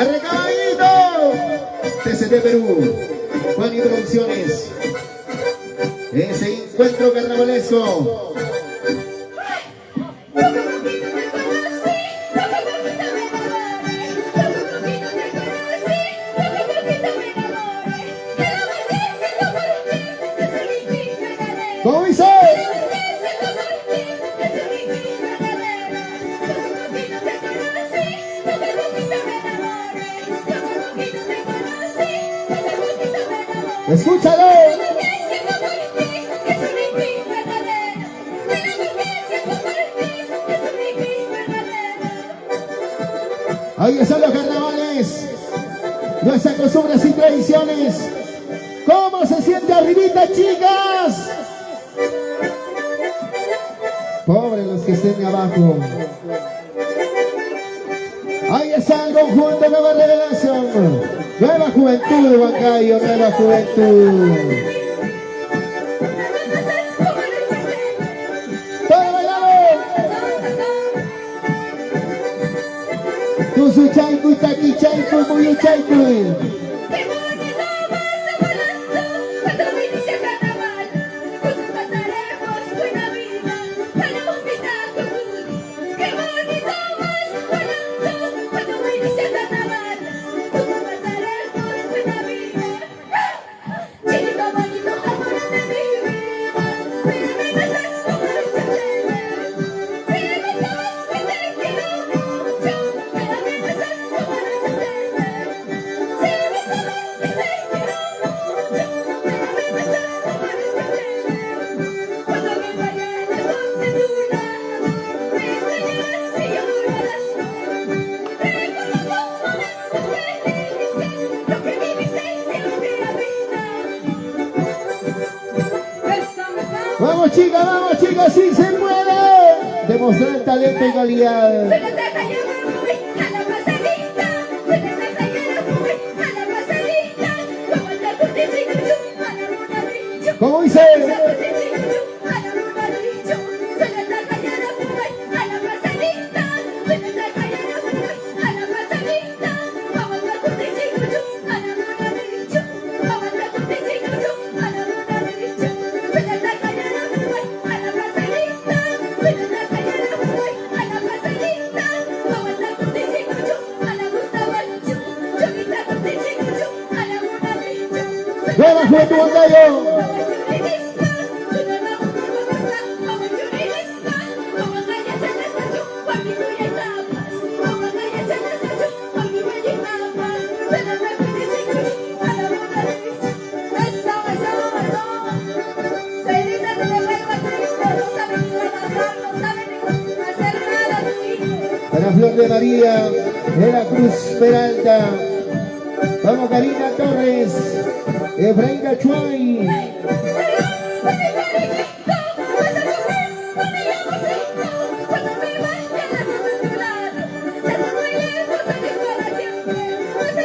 Arrecabadito. TCT Perú. Juan y Producciones. Ese encuentro carnavalesco. ¿Cómo dice? Escúchalo. Ahí están los carnavales, nuestras costumbres y tradiciones. ¿Cómo se siente arribita, chicas? Pobres los que estén abajo. Ahí está el conjunto Nueva Revelación. Nueva Juventud, Huancayo, Nueva Juventud. ¡Todo bailado! Tusu chaiku, taki chaiku, muy chaiku. Vamos chicas, sí se puede. Demostrar talento y calidad. ¿Cómo dice? ¡Nueva Juventud Huancayo! Para Flor de María, de la Cruz Peralta. Vamos Karina Torres, Efraín Cachuay.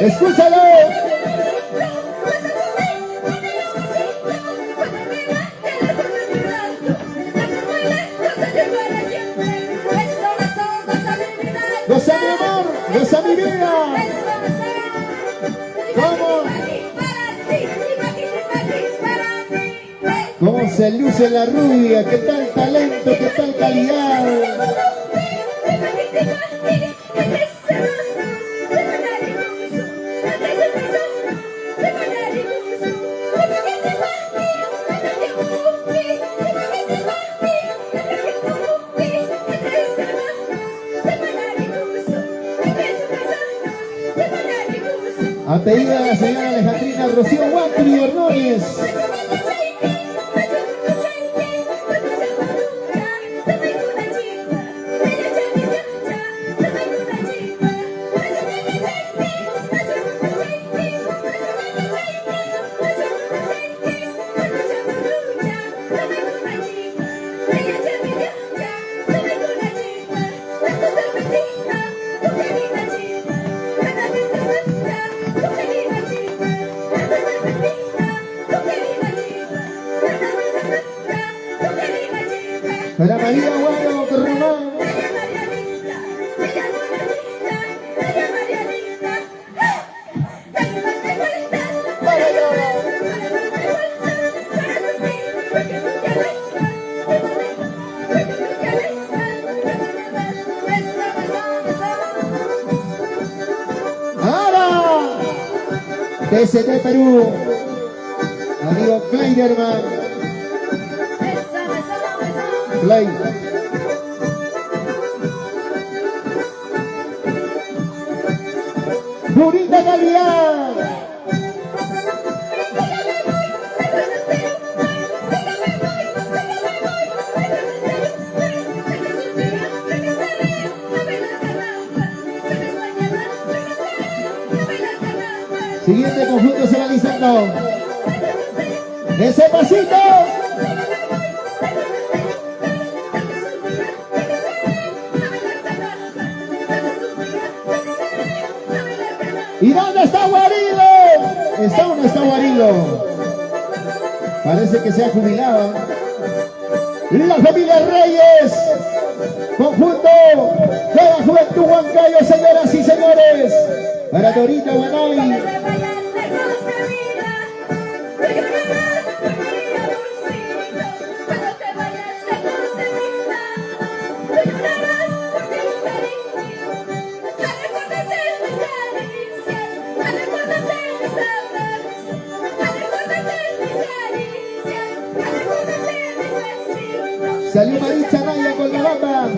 ¡Escúchalo! ¡Goza mi amor! ¡Goza mi vida! ¿Cómo se luce la rubia? ¿Qué tal talento? ¿Qué tal calidad? A pedido de la señora Alejandrina Rocío Huantri Ordóñez. Para María Guado Román. TCT Perú, amigo Kleiderman. Clay. Purita calidad. Siguiente conjunto se va listando. Ese pasito. ¿Y dónde está Guarilo? ¿Está o no está Guarilo? Parece que se ha jubilado. La familia Reyes. Conjunto de la Juventud Huancayo, señoras y señores. Para Dorita Guanay. Salió Maritza Naya con la banda.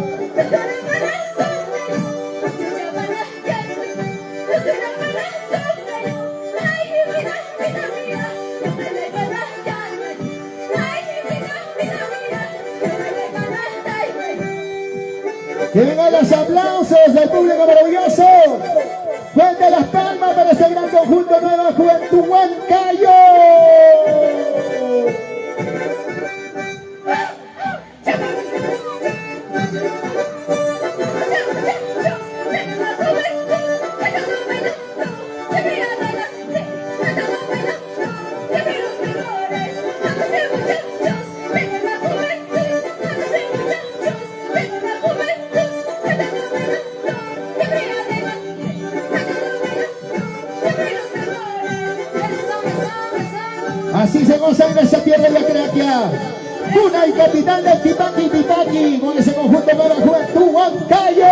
Que vengan los aplausos del público maravilloso. Fuerte las palmas para este gran conjunto Nueva Juventud Huancayo. Así se consagra esa tierra de la Acraquia. Cuna y capitán del Tipaqui con ese conjunto Nueva Juventud Huancayo.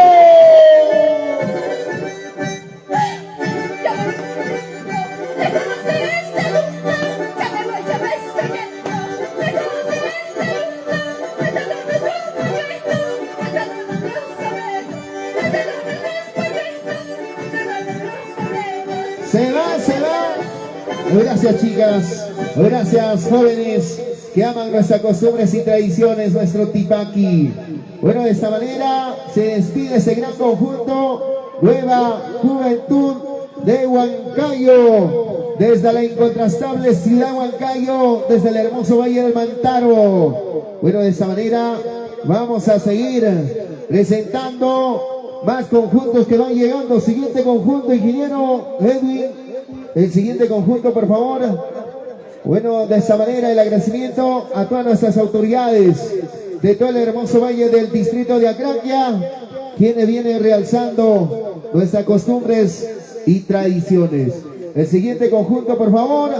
Se va. Gracias, chicas. Gracias, jóvenes que aman nuestras costumbres y tradiciones, nuestro Tipaqui. Bueno, de esta manera se despide ese gran conjunto Nueva Juventud de Huancayo, desde la incontrastable ciudad Huancayo, desde el hermoso Valle del Mantaro. Bueno, de esta manera vamos a seguir presentando más conjuntos que van llegando. Siguiente conjunto, ingeniero Edwin. El siguiente conjunto, por favor. Bueno, de esta manera el agradecimiento a todas nuestras autoridades de todo el hermoso valle del distrito de Acraquia, quienes vienen realzando nuestras costumbres y tradiciones. El siguiente conjunto, por favor.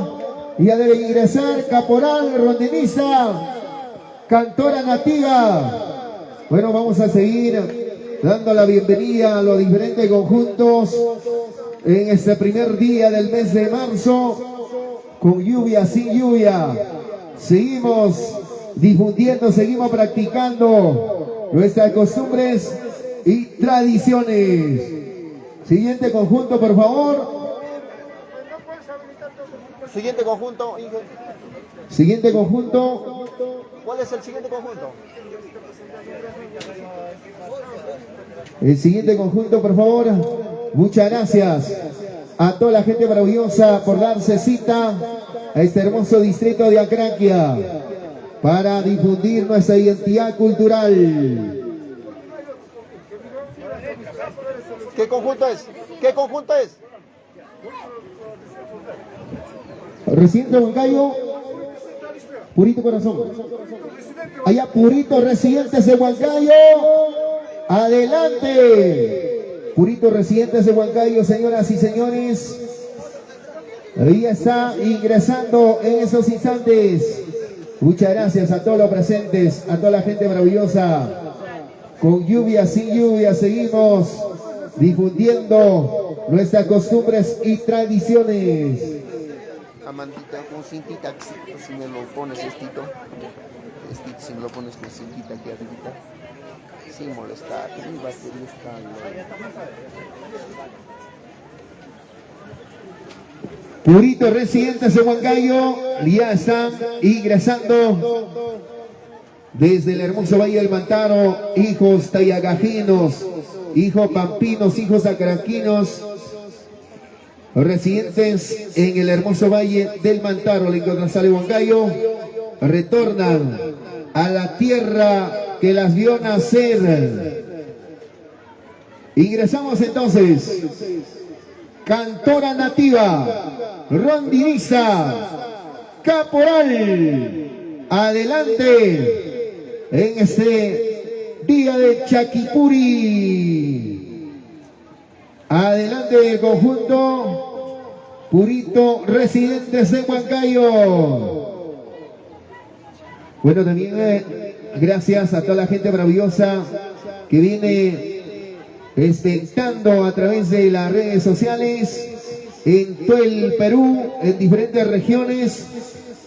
Ya debe ingresar caporal, rondinista, cantora nativa. Bueno, vamos a seguir dando la bienvenida a los diferentes conjuntos en este primer día del mes de marzo, con lluvia, sin lluvia. Seguimos difundiendo, seguimos practicando nuestras costumbres y tradiciones. Siguiente conjunto, por favor. Siguiente conjunto. Siguiente conjunto. ¿Cuál es el siguiente conjunto? El siguiente conjunto, por favor. Muchas gracias a toda la gente maravillosa por darse cita a este hermoso distrito de Acraquia para difundir nuestra identidad cultural. ¿Qué conjunto es? ¿Qué conjunto es? Residente Huancayo, Purito Corazón. Allá Purito, residentes de Huancayo. Adelante. Purito, residentes de Huancayo, señoras y señores. Ahí está ingresando en esos instantes. Muchas gracias a todos los presentes, a toda la gente maravillosa. Con lluvia, sin lluvia, seguimos difundiendo nuestras costumbres y tradiciones. Amandita, con cintita, si me lo pones estito, si me lo pones con cintita aquí arribita, sin molestar, mi batería está Purito residentes de Huancayo ya están ingresando desde el hermoso Valle del Mantaro, hijos tayagajinos, hijos pampinos, hijos acaraquinos, residentes en el hermoso Valle del Mantaro, la González Huancayo, retornan a la tierra que las vio nacer. Ingresamos entonces. Cantora nativa, rondinista, caporal, adelante en este día de Chaquipuri. Adelante el conjunto Purito residentes de Huancayo. Bueno, también gracias a toda la gente maravillosa que viene expectando a través de las redes sociales en todo el Perú, en diferentes regiones,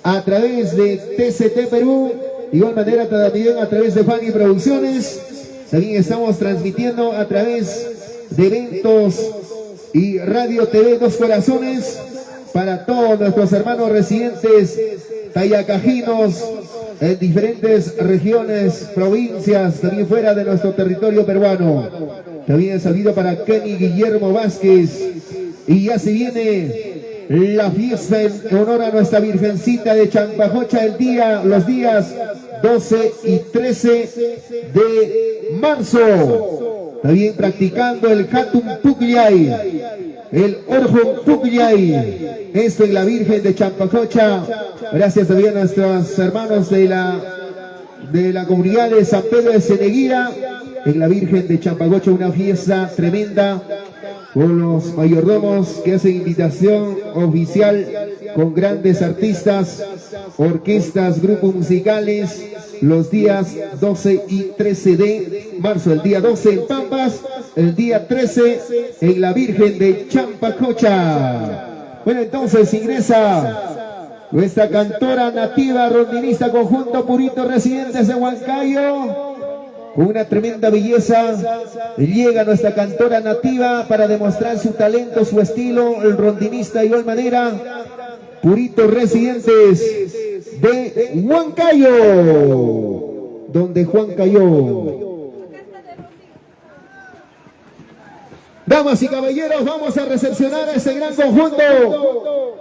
a través de TCT Perú, de igual manera también a través de Fanny Producciones. También estamos transmitiendo a través de eventos y Radio TV Dos Corazones para todos nuestros hermanos residentes tayacajinos en diferentes regiones, provincias, también fuera de nuestro territorio peruano. También saludo para Kenny Guillermo Vázquez. Y ya se viene la fiesta en honor a nuestra Virgencita de Champajocha los días 12 y 13 de marzo. También practicando el Hatum Pucllay, el Orjum Pucllay. Esto en la Virgen de Champajocha. Gracias también a nuestros hermanos de la comunidad de San Pedro de Ceneguira. En la Virgen de Champagocha, una fiesta tremenda con los mayordomos que hacen invitación oficial con grandes artistas, orquestas, grupos musicales, los días 12 y 13 de marzo. El día 12 en Pampas, el día 13 en la Virgen de Champacocha. Bueno, entonces ingresa nuestra cantora nativa, rondinista, conjunto Purito residentes de Huancayo. Con una tremenda belleza llega nuestra cantora nativa para demostrar su talento, su estilo, el rondinista de igual manera. Purito residentes de Huancayo, donde Juan cayó. Damas y caballeros, vamos a recepcionar a ese gran conjunto.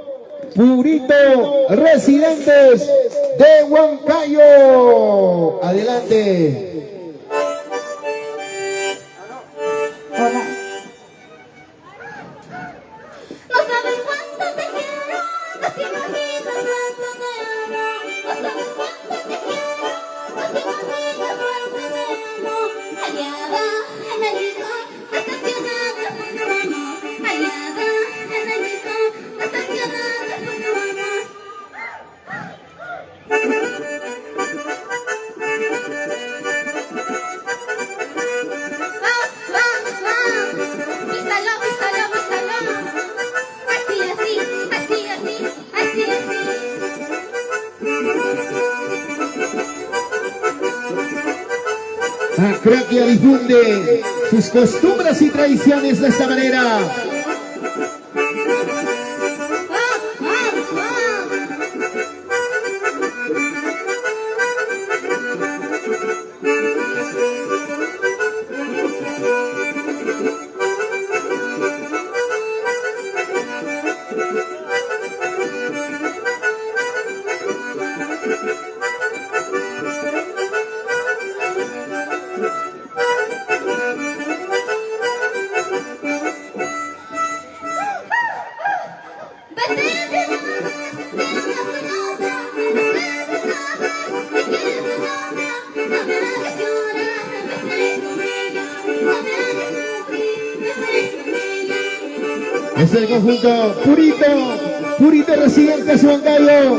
Purito residentes de Huancayo. Adelante. Hola. No sabes cuánto te quiero, no te imaginas cuánto te amo. No sabes cuánto te quiero, no te imaginas cuánto te amo. Allá va en el licor, estacionado por tu amor. Allá va en el licor, estacionado por tu amor. Acraquia difunde sus costumbres y tradiciones de esta manera. Es el conjunto Purito residentes de Huancayo.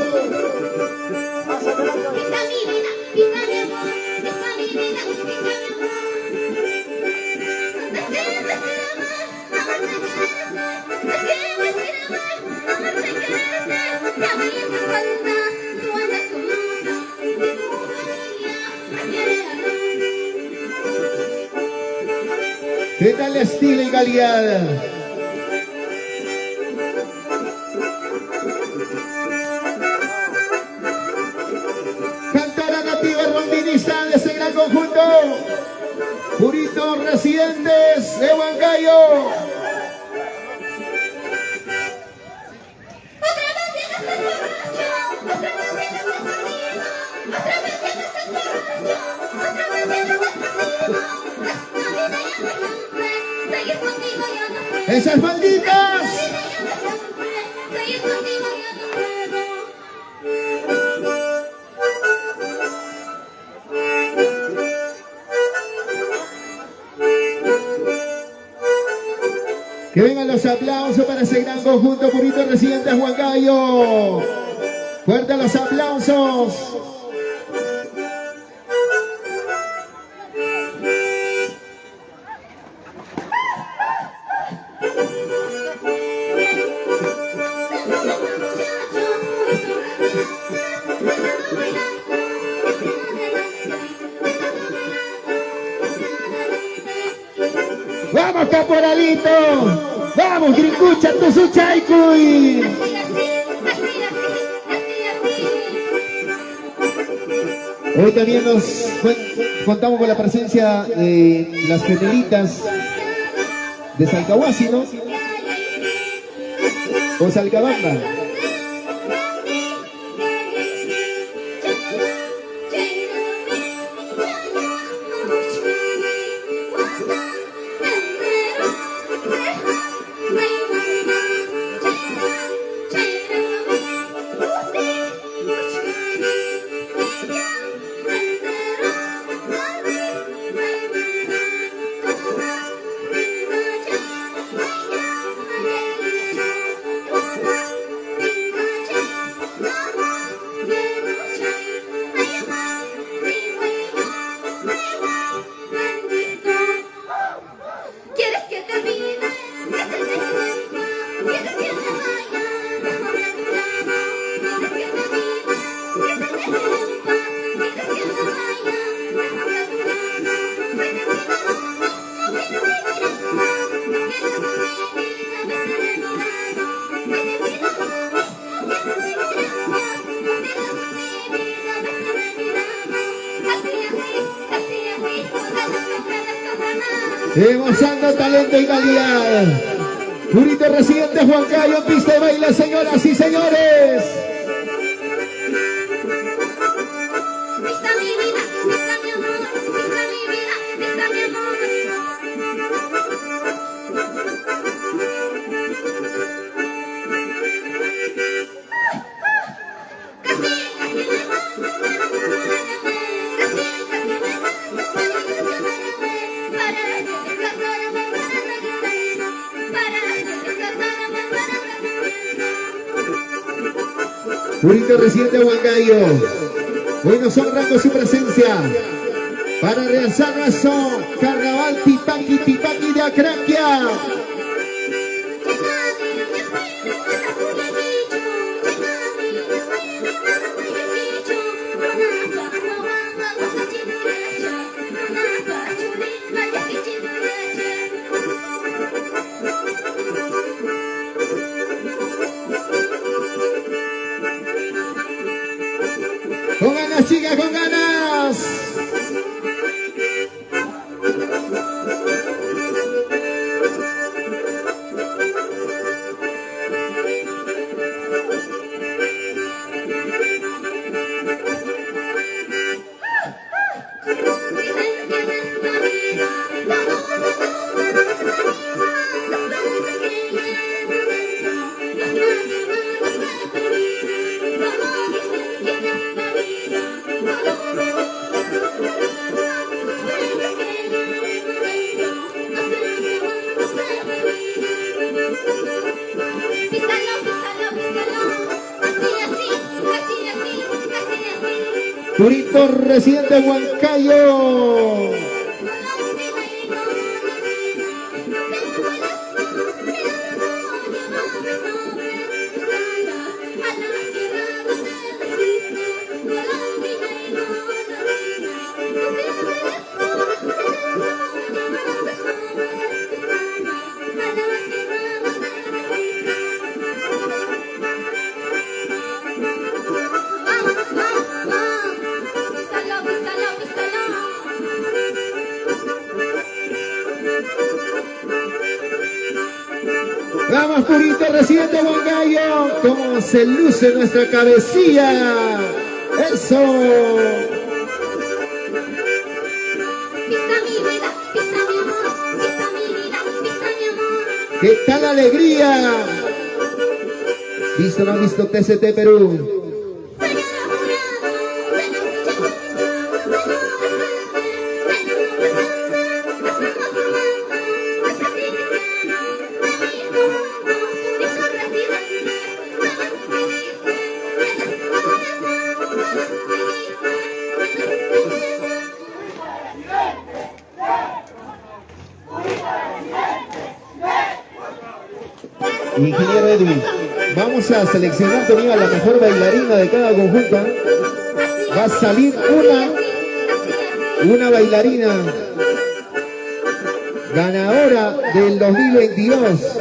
¿Qué tal estilo y calidad? Cantora nativa rondinista de ese gran conjunto. Puritos residentes de Huancayo. Esas malditas. Que vengan los aplausos para ese gran conjunto Purito Residentes Huancayo. Fuerte los aplausos. ¡Vamos, caporalito! ¡Vamos, Grincucha, Tusuchaicuy! Hoy también contamos con la presencia de las gemelitas de Salcahuasi, ¿no? O Salcabamba. ¿Quieres que te olvide? ¿Que te deje en paz? ¿Quieres que te vaya? Déjame a tu lado. ¿Quieres que te olvide? ¿Que te deje en paz? ¿Quieres que te vaya? Déjame a tu lado. ¿Quieres que te Demostrando talento y calidad. Purito Residentes Huancayo, pista de baile, señoras y señores. Vista mi vida, vista mi amor, vista mi vida, vista mi amor. Purito Residente Huancayo, hoy nos honran con su presencia para realizar nuestro carnaval Tipaqui de Acraquia. Con ganas, chicas, con ganas. Purito Residente Huancayo. Vamos, Purito, reciente Huancayo. Cómo se luce nuestra cabecilla. Eso. Pisa mi vida, pisa mi amor, pisa mi vida, pisa mi amor. ¿Qué tal alegría? ¿Visto o no visto TCT Perú? Soy enamorado de la noche juntos, de la Ingeniero Edwin, vamos a seleccionar también a la mejor bailarina de cada conjunto. Va a salir una bailarina ganadora del 2022.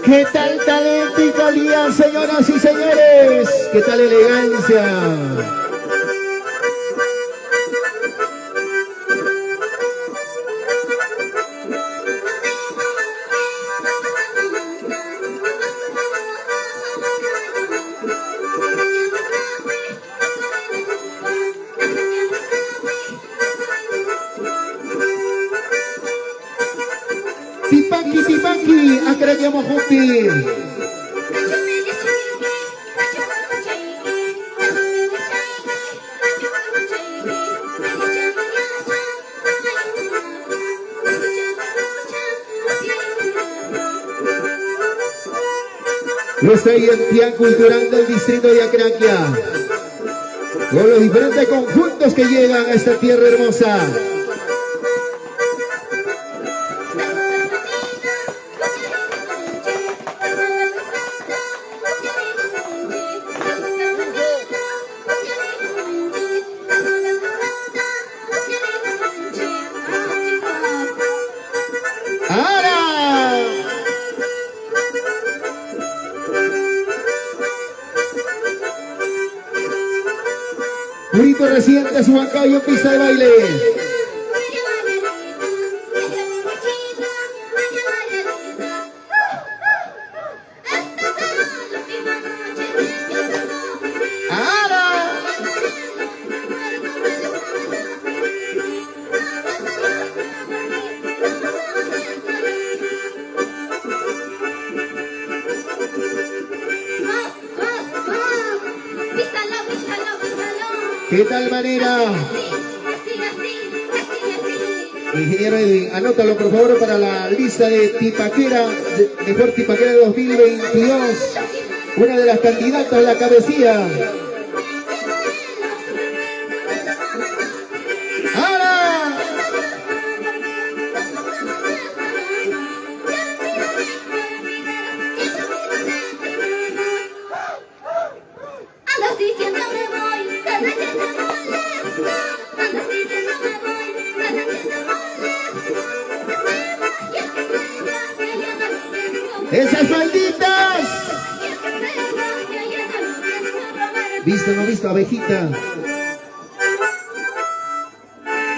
¿Qué tal talento y calidad, señoras y señores? ¿Qué tal elegancia? Tipaki, tipaki, akrayamos juntos. Nuestra identidad cultural del distrito de Acraquia, con los diferentes conjuntos que llegan a esta tierra hermosa. Purito reciente su Huancayo pista de baile. ¿Qué tal manera? Ingeniero Edwin, anótalo por favor para la lista de tipaquera, mejor tipaquera de 2022. Una de las candidatas a la cabecilla. ¡Ahora! Andas diciendo me voy, cada que te molesta. Andas diciendo me voy, cada que te molesta. ¡Esas malditas! ¿Visto o no visto, abejita?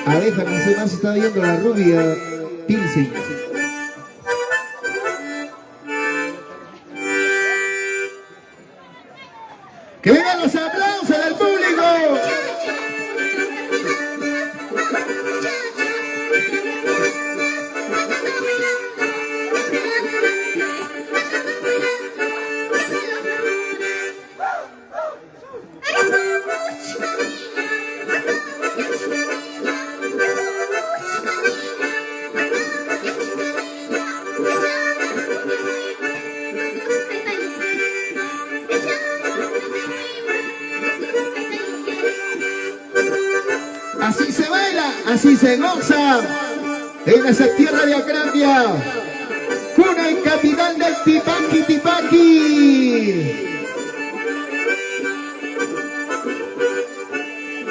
Abeja, no sé más, está viendo la rubia Pilsen. ¡Que vengan los aplausos del público! Ella así se goza en esa tierra de Acrambia, cuna y capital del Tipaqui, Tipaqui.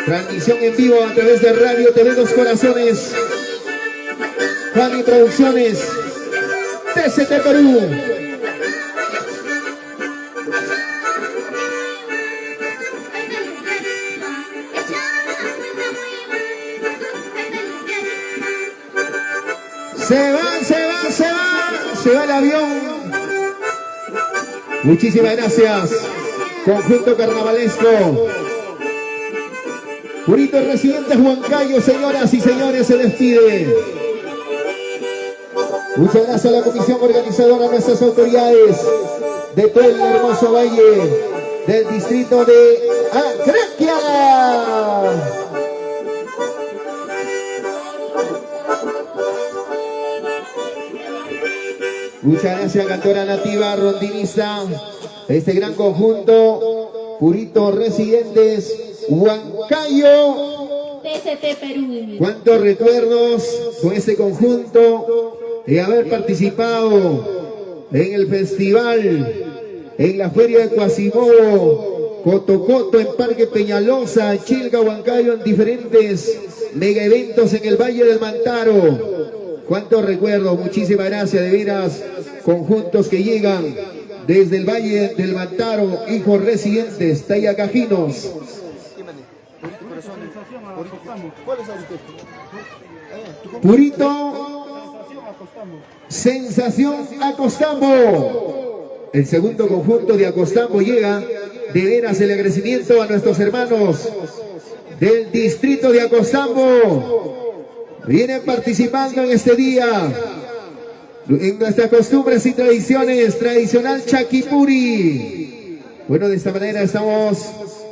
Transmisión en vivo a través de Radio TV Dos Corazones, Juan y Producciones, TCT Perú. Se va el avión. Muchísimas gracias. Conjunto carnavalesco. Purito residente Huancayo, señoras y señores, se despide. Muchas gracias a la comisión organizadora, a nuestras autoridades de todo el hermoso valle del distrito de Acraquia. Muchas gracias, cantora nativa rondinista, este gran conjunto, Purito Residentes, Huancayo. TCT Perú. Cuántos recuerdos con este conjunto de haber participado en el festival, en la feria de Quasimodo, Cotocoto, en Parque Peñalosa, Chilca, Huancayo, en diferentes mega eventos en el Valle del Mantaro. Cuántos recuerdos, muchísimas gracias, de veras, conjuntos que llegan desde el Valle del Mantaro, hijos residentes, Tayacajinos. Purito, Sensación Acostambo. El segundo conjunto de Acostambo llega, de veras, el agradecimiento a nuestros hermanos del distrito de Acostambo. Vienen participando en este día en nuestras costumbres y tradiciones, tradicional Chaquipuri. Bueno, de esta manera estamos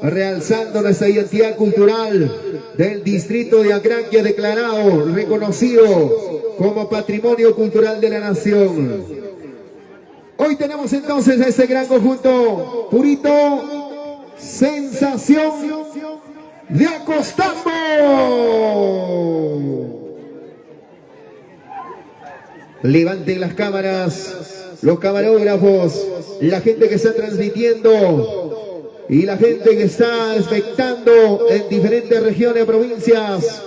realzando nuestra identidad cultural del distrito de Acraquia, declarado, reconocido como Patrimonio Cultural de la Nación. Hoy tenemos entonces a este gran conjunto, Purito, Sensación de Acostambo. Levanten las cámaras, los camarógrafos, la gente que está transmitiendo y la gente que está expectando en diferentes regiones, provincias.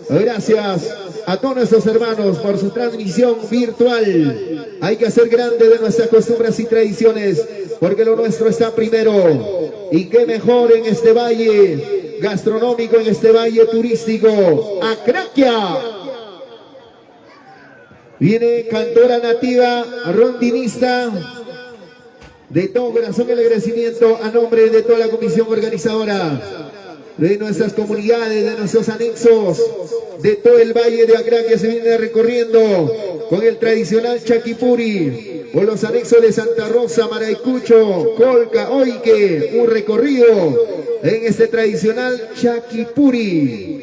Gracias a todos nuestros hermanos por su transmisión virtual. Hay que hacer grande de nuestras costumbres y tradiciones, porque lo nuestro está primero. Y qué mejor en este valle gastronómico, en este valle turístico, Acraquia. Viene cantora nativa, rondinista, de todo corazón el agradecimiento a nombre de toda la comisión organizadora, de nuestras comunidades, de nuestros anexos, de todo el valle de Acraquia. Se viene recorriendo con el tradicional Chaquipuri, con los anexos de Santa Rosa, Maraicucho, Colca, Oique, un recorrido en este tradicional Chaquipuri.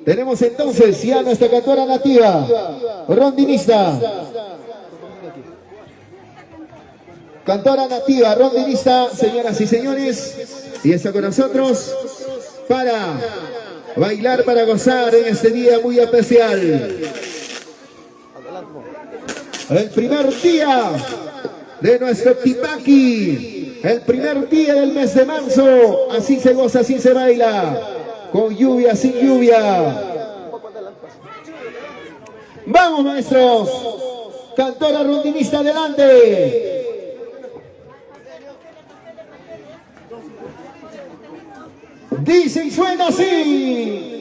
Tenemos entonces ya nuestra cantora nativa, rondinista. Cantora nativa, rondinista, señoras y señores, y está con nosotros para bailar, para gozar en este día muy especial. El primer día de nuestro Tipaqui, el primer día del mes de marzo, así se goza, así se baila. Con lluvia, sin lluvia. Vamos, maestros. Cantora rondinista, adelante. Dice y suena así.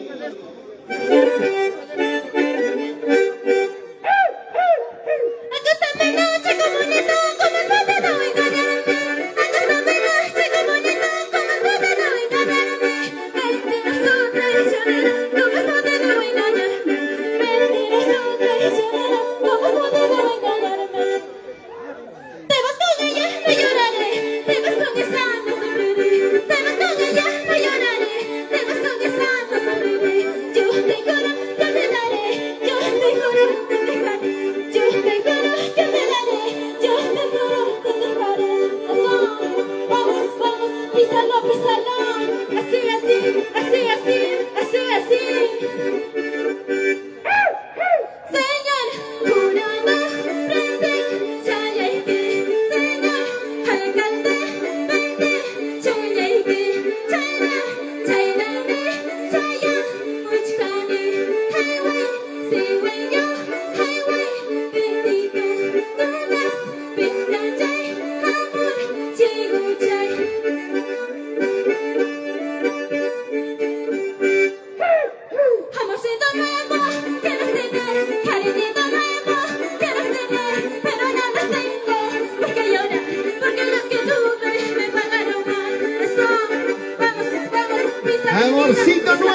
Amorcito nuevo.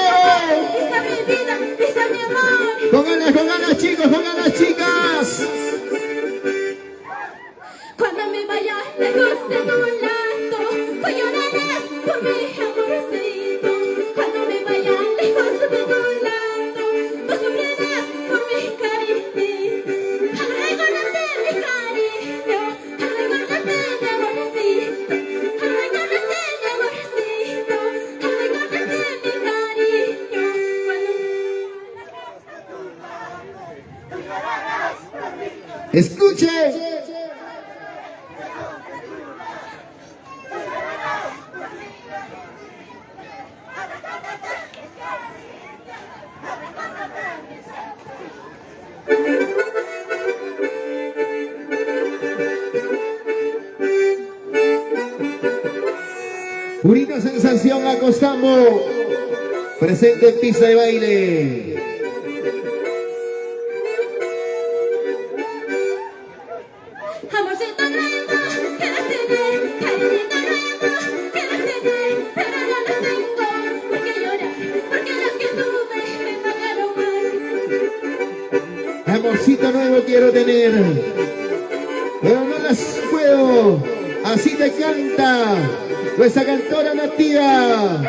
Pisa mi vida, pisa mi amor. Con ganas chicos, con ganas chicas. Cuando me vaya lejos de tu lado, tú llorarás por mi amorcito. Cuando me vaya lejos de tu lado, tú sufrirás por mi cariño. Al recordarte mi cariño, al recordarte mi amorcito, al recordarte mi amorcito, al recordarte mi cariño. Escuche. Purita sensación acostamos. Presente en pista de baile. Amorcito nuevo, quiero tener, cariñito nuevo, quiero tener, pero no lo tengo. ¿Por qué llorar? Porque los que tuve me pagaron mal. Amorcito nuevo quiero tener, pero no las puedo. Así te canta nuestra cantora nativa.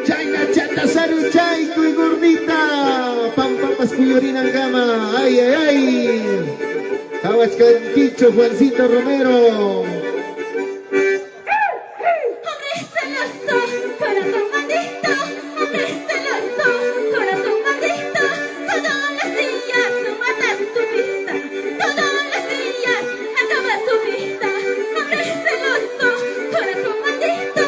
Chaina, chata, saru, chaico y gordita. Pam, papas, cuyorina, gama. Ay, ay, ay. Tahuachcanquicho, Juancito Romero. Hombre celoso, corazón maldito, hombre celoso, corazón maldito, todos los días matas tu vida, todos los días acabas tu vida. Hombre celoso, corazón maldito,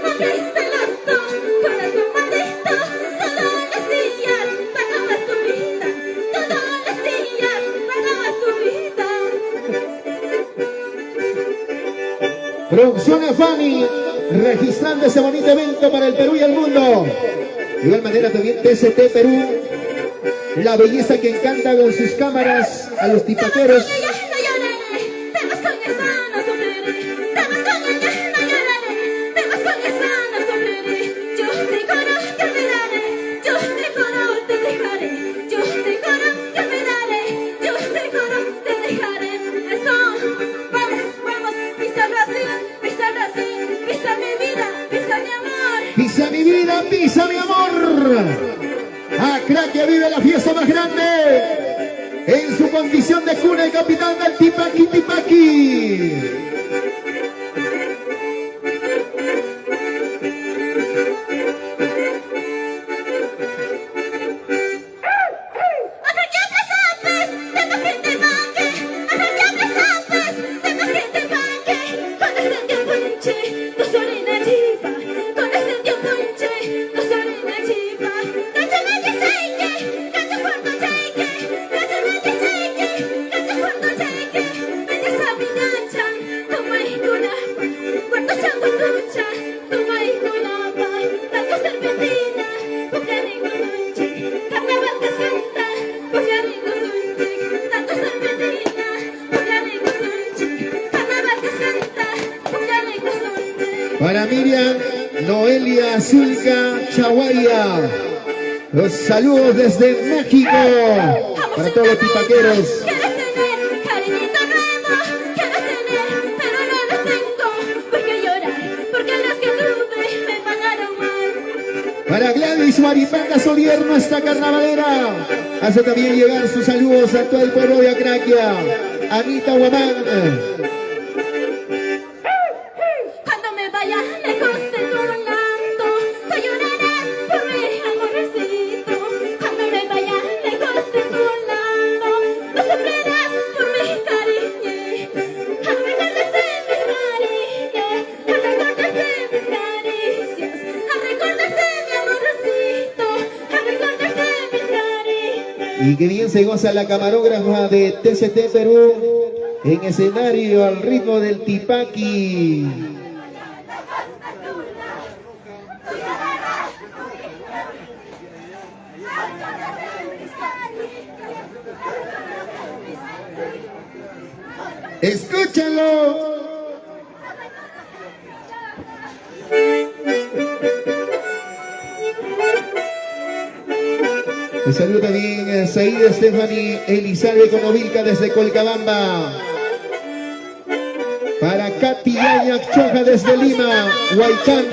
hombre celoso, corazón maldito, todos los días acabas tu vida, todos los días acabas tu vida. Producción Afani, registrando ese bonito evento para el Perú y el mundo. De igual manera también TST Perú, la belleza que encanta con sus cámaras a los tipaqueros. Pisa mi vida, pisa mi amor. Craquia vive la fiesta más grande en su condición de cuna y capitán del Tipaqui Tipaqui. Para Miriam Noelia Zulca Chaguaya, los saludos desde México para todos los tipaqueros. Para Gladys Maripanga Solier, nuestra carnavalera, hace también llegar sus saludos a todo el pueblo de Acraquia. Anita Guamán. Y que bien se goza la camarógrafa de TCT Perú en escenario al ritmo del tipaki. ¡Escúchalo! Un saludo también a Saída Stephanie Elizalde Conovilca desde Colcabamba. Para Katy Yayak Choja desde Lima, Huaycán.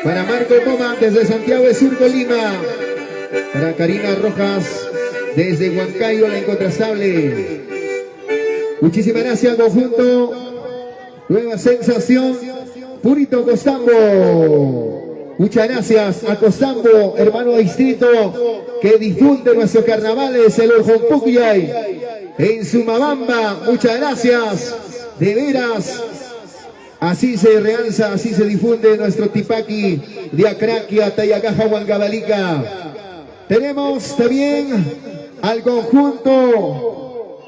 Para Marco Poma desde Santiago de Surco, Lima. Para Karina Rojas desde Huancayo, la incontrastable. Muchísimas gracias, conjunto. Nueva sensación, Purito Costambo. Muchas gracias a Costambo, hermano distrito, que difunde nuestros carnavales, el Orjompucuyay, en Sumabamba. Muchas gracias, de veras. Así se realza, así se difunde nuestro tipaki de Acraquia, Tayacaja, Huancavelica. Tenemos también al conjunto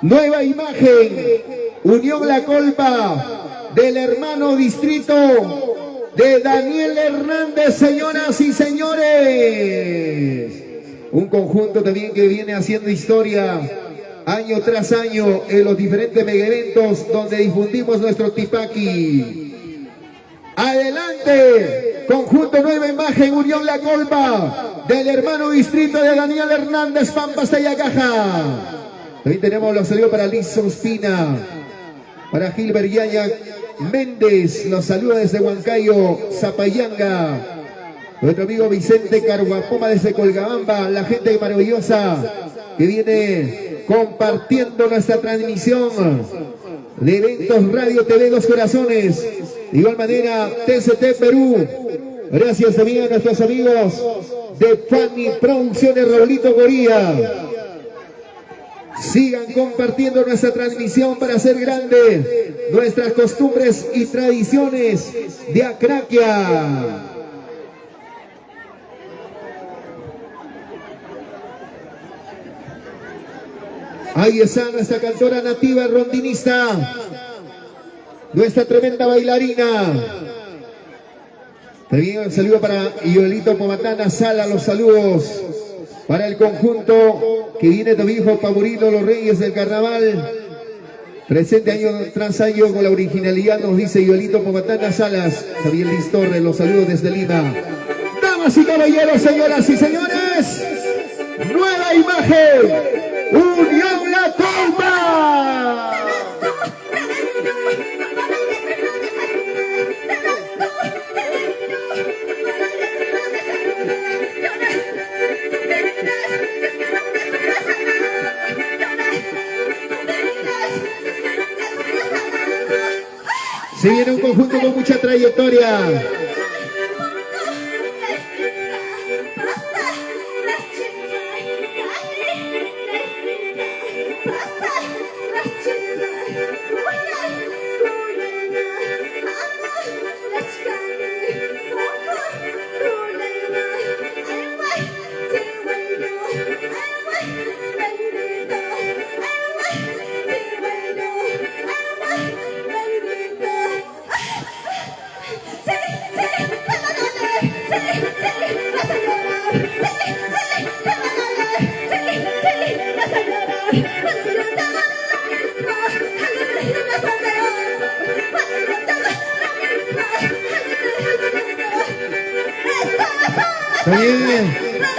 Nueva Imagen, Unión La Colpa, del hermano distrito de Daniel Hernández, señoras y señores. Un conjunto también que viene haciendo historia año tras año en los diferentes mega eventos donde difundimos nuestro tipaki. Adelante, conjunto Nueva Imagen, Unión La Colpa, del hermano distrito de Daniel Hernández, Pampas, Tayacaja. También tenemos los saludos para Liz Ospina, para Gilbert Yaya Méndez, los saludos desde Huancayo, Zapayanga. Nuestro amigo Vicente Carguapoma desde Colgabamba, la gente maravillosa que viene compartiendo nuestra transmisión de eventos Radio TV Dos Corazones. De igual manera, TCT Perú. Gracias también a nuestros amigos de Fanny Producciones, Raulito Gorilla. Sigan compartiendo nuestra transmisión para hacer grande nuestras costumbres y tradiciones de Acraquia. Ahí está nuestra cantora nativa rondinista, nuestra tremenda bailarina. También un saludo para Yoelito Pomatana Sala, los saludos para el conjunto que viene también por favorito, los Reyes del Carnaval. Presente año tras año con la originalidad, nos dice Yoelito Pomatana Salas. Javier Liz Torres, los saludos desde Lima. Damas y caballeros, señoras y señores, Nueva Imagen, Unión La Colpa. Se viene un conjunto con mucha trayectoria. También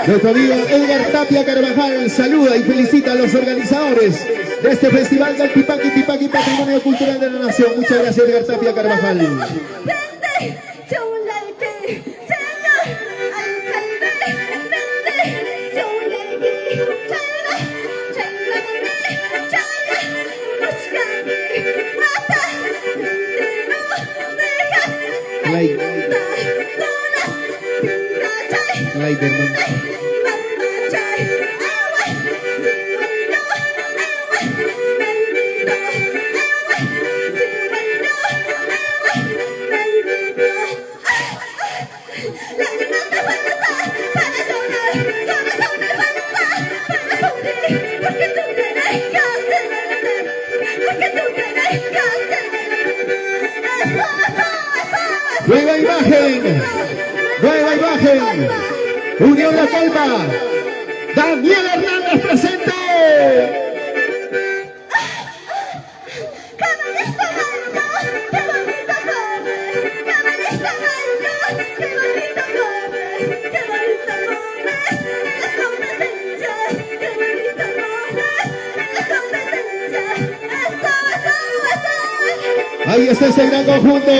nuestro amigo Edgar Tapia Carvajal saluda y felicita a los organizadores de este festival del Tipaqui, Tipaqui, Patrimonio Cultural de la Nación. Muchas gracias, Edgar Tapia Carvajal. Sliderman. Nueva imagen, nueva imagen. Unión La Colpa. Daniel Hernández presente. Ahí está ese gran conjunto.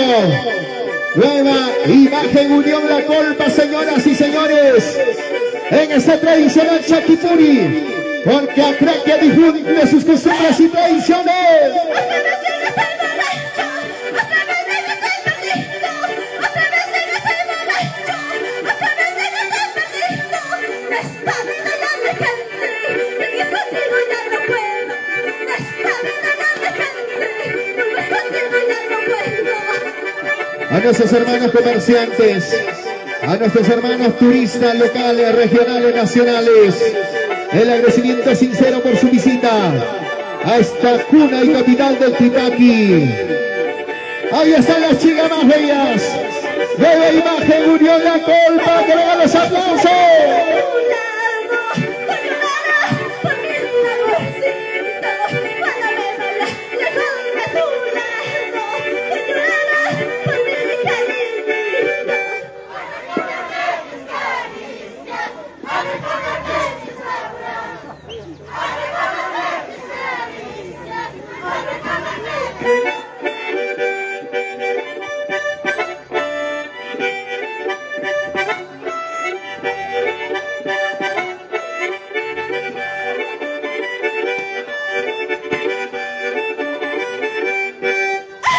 Nueva imagen, Unión La Colpa, señoras y señores, en este tradicional Chakipuri, porque Acraquia difunde sus costumbres y tradiciones. A nuestros hermanos comerciantes, a nuestros hermanos turistas locales, regionales, nacionales, el agradecimiento sincero por su visita a esta cuna y capital del Tipaqui. Ahí están las chicas más bellas. Nueva imagen, Unión La Colpa, que vengan los aplausos.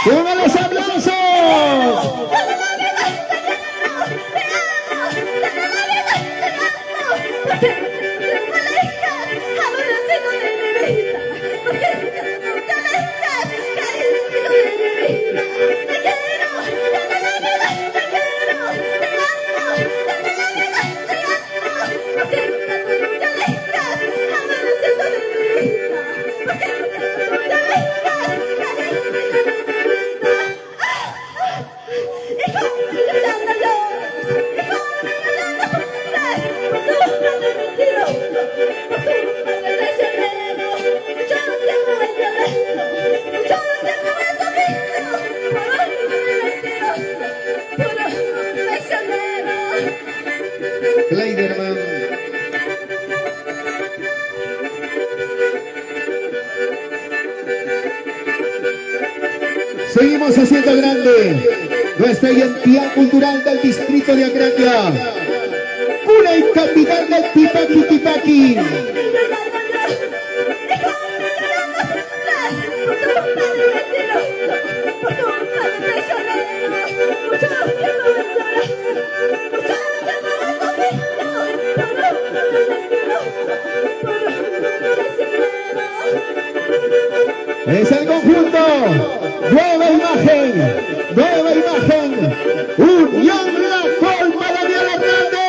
¡Vengan los aplausos! Sliderman. Seguimos haciendo grande nuestra identidad cultural del distrito de Acraquia. Cuna y capital del Tipaqui, Tipaqui. Es el conjunto, nueva imagen, Unión La Colpa, Daniel Hernández.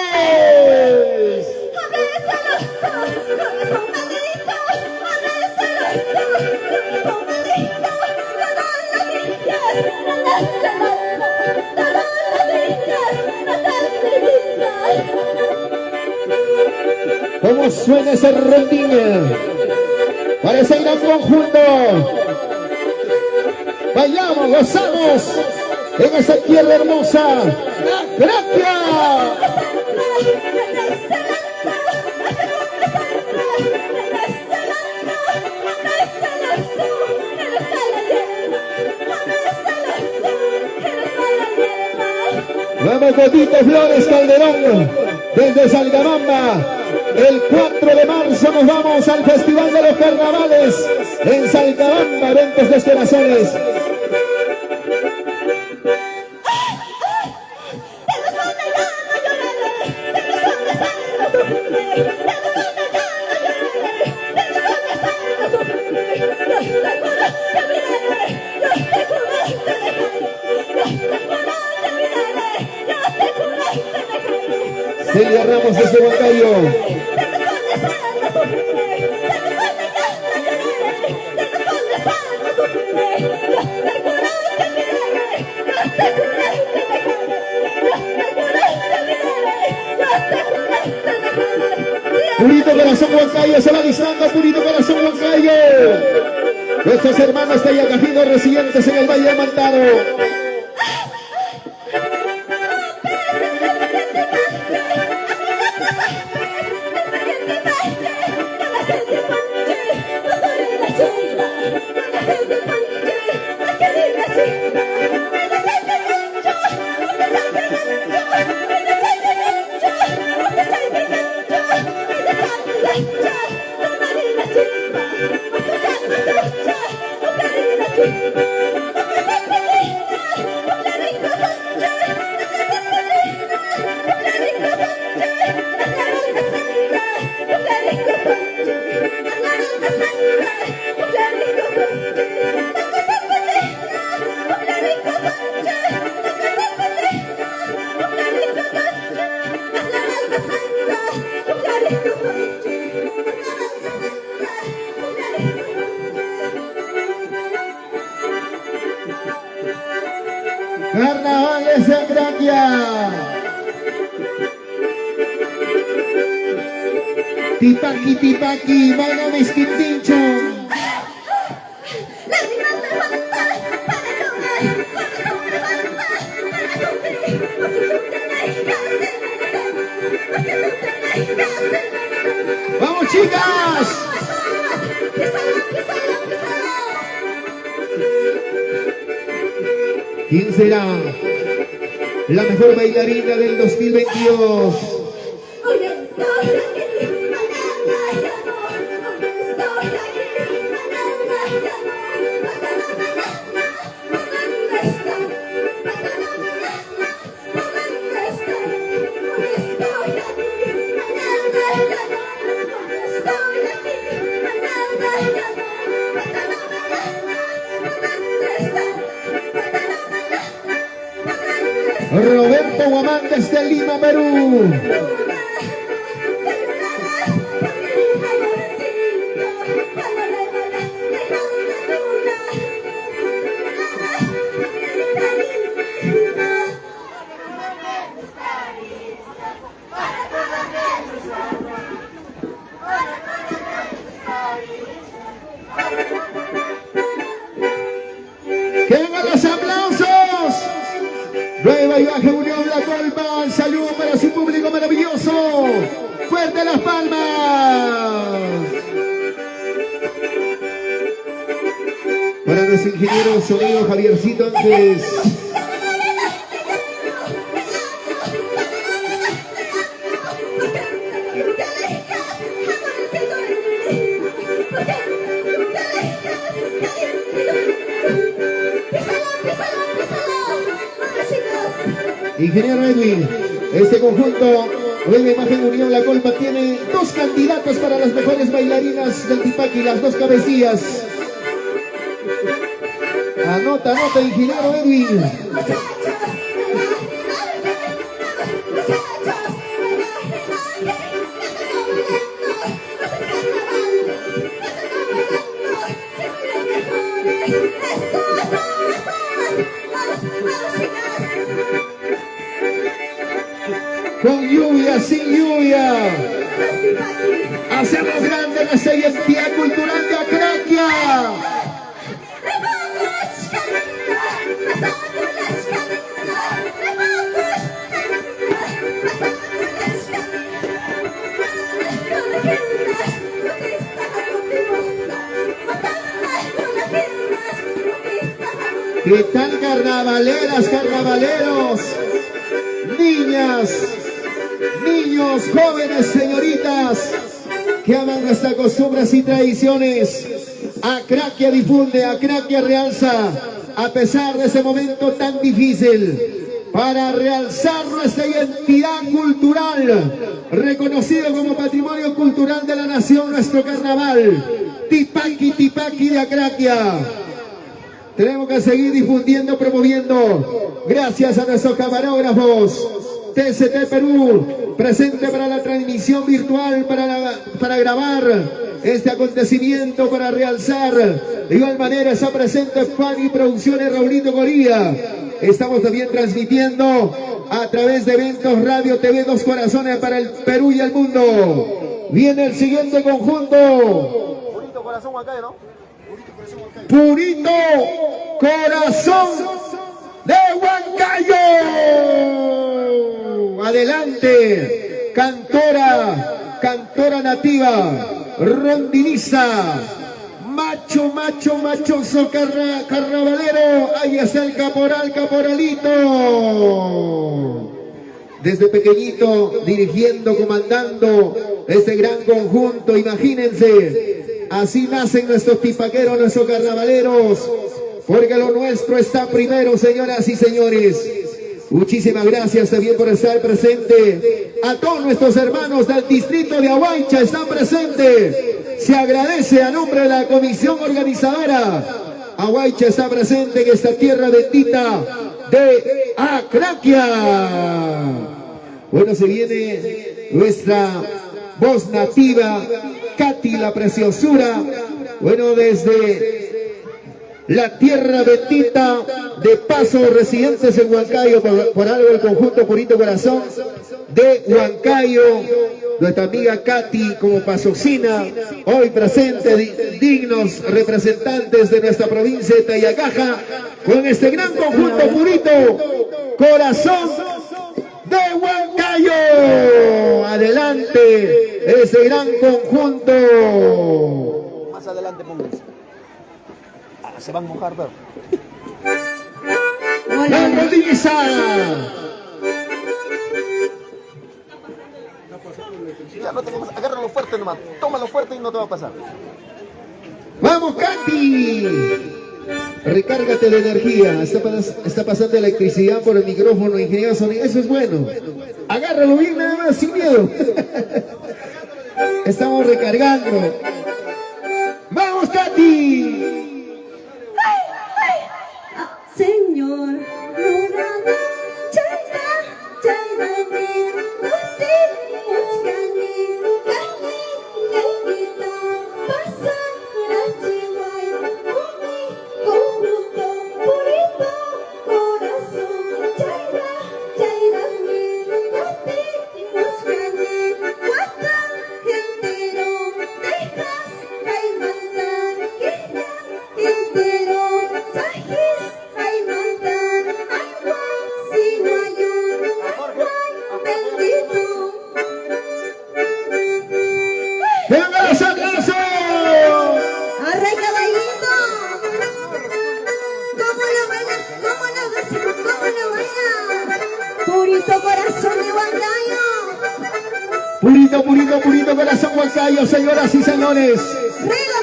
¿Cómo suena ese rending? Para ese gran conjunto. Vayamos, gozamos en esa tierra hermosa. ¡Gracias! Vamos Cotito Flores Calderón, desde Salcabamba. El 4 de marzo nos vamos al Festival de los Carnavales en Salcabamba, eventos de corazones. Celia Ramos desde Huancayo. Purito Corazón Huancayo se va listando, Purito Corazón Huancayo. Nuestros hermanos de Yacajido residentes en el Valle de Mantaro. Carnavales en Grandia. Tipaki, tipaki, mano misquintincho. ¡Vamos, chicas! ¿Quién será la mejor bailarina del 2022? Roberto Guamán desde Lima, Perú. ¡Que vengan los aplausos! Nueva Imagen Unión La Colpa, un saludo para su público maravilloso. ¡Fuerte las palmas! Para nuestro ingeniero de sonido Javiercito Ángeles. Ingeniero Edwin, este conjunto Nueva Imagen Unión La Colpa tiene dos candidatos para las mejores bailarinas del Tipaqui, las dos cabecillas. Anota, anota, ingeniero Edwin. Con lluvia, sin lluvia, hacemos grande nuestra identidad cultural de Acraquia. ¿Qué tal, carnavaleras, carnavaleros? niñas, niños, jóvenes, señoritas, que aman nuestras costumbres y tradiciones. Acraquia difunde, Acraquia realza, a pesar de ese momento tan difícil, para realzar nuestra identidad cultural, reconocido como patrimonio cultural de la nación, nuestro carnaval, Tipaqui, Tipaqui de Acraquia. Tenemos que seguir difundiendo, promoviendo, gracias a nuestros camarógrafos, TCT Perú, presente para la transmisión virtual, para grabar este acontecimiento, para realzar. De igual manera está presente Fanny Producciones, Raulito Corilla. Estamos también transmitiendo a través de Eventos Radio TV Dos Corazones para el Perú y el mundo. Viene el siguiente conjunto. Purito Corazón Huancayo, ¿no? Purito Corazón de Huancayo. Adelante, cantora nativa, rondiniza, machoso, carnavalero. Ahí está el caporalito. Desde pequeñito, dirigiendo, comandando este gran conjunto, imagínense, así nacen nuestros tipaqueros, nuestros carnavaleros, porque lo nuestro está primero, señoras y señores. Muchísimas gracias también por estar presente. A todos nuestros hermanos del distrito de Ahuaycha están presentes. Se agradece a nombre de la comisión organizadora. Ahuaycha está presente en esta tierra bendita de Acraquia. Bueno, se viene nuestra voz nativa, Katy la preciosura. Bueno, desde la tierra bendita de Paso, residentes en Huancayo, por algo el conjunto Purito Corazón de Huancayo, nuestra amiga Katy como pasocina, hoy presente, dignos representantes de nuestra provincia de Tayacaja, con este gran conjunto Purito Corazón de Huancayo. Adelante, ese gran conjunto. Más adelante pónganse. Se van a mojar, pero. La rodilla. Ya no te vamos, agárralo fuerte nomás, tómalo fuerte y no te va a pasar. ¡Vamos, Katy! Recárgate de energía. Está pasando electricidad por el micrófono, ingeniero sonido. Eso es bueno. Agárralo bien, nada más, sin miedo. Estamos recargando. ¡Vamos, Katy! Señor, Ronaldo, China, pasa, Purito Corazón, China, Purito Corazón de Huancayo. Purito Corazón Huancayo, señoras y señores. Rega.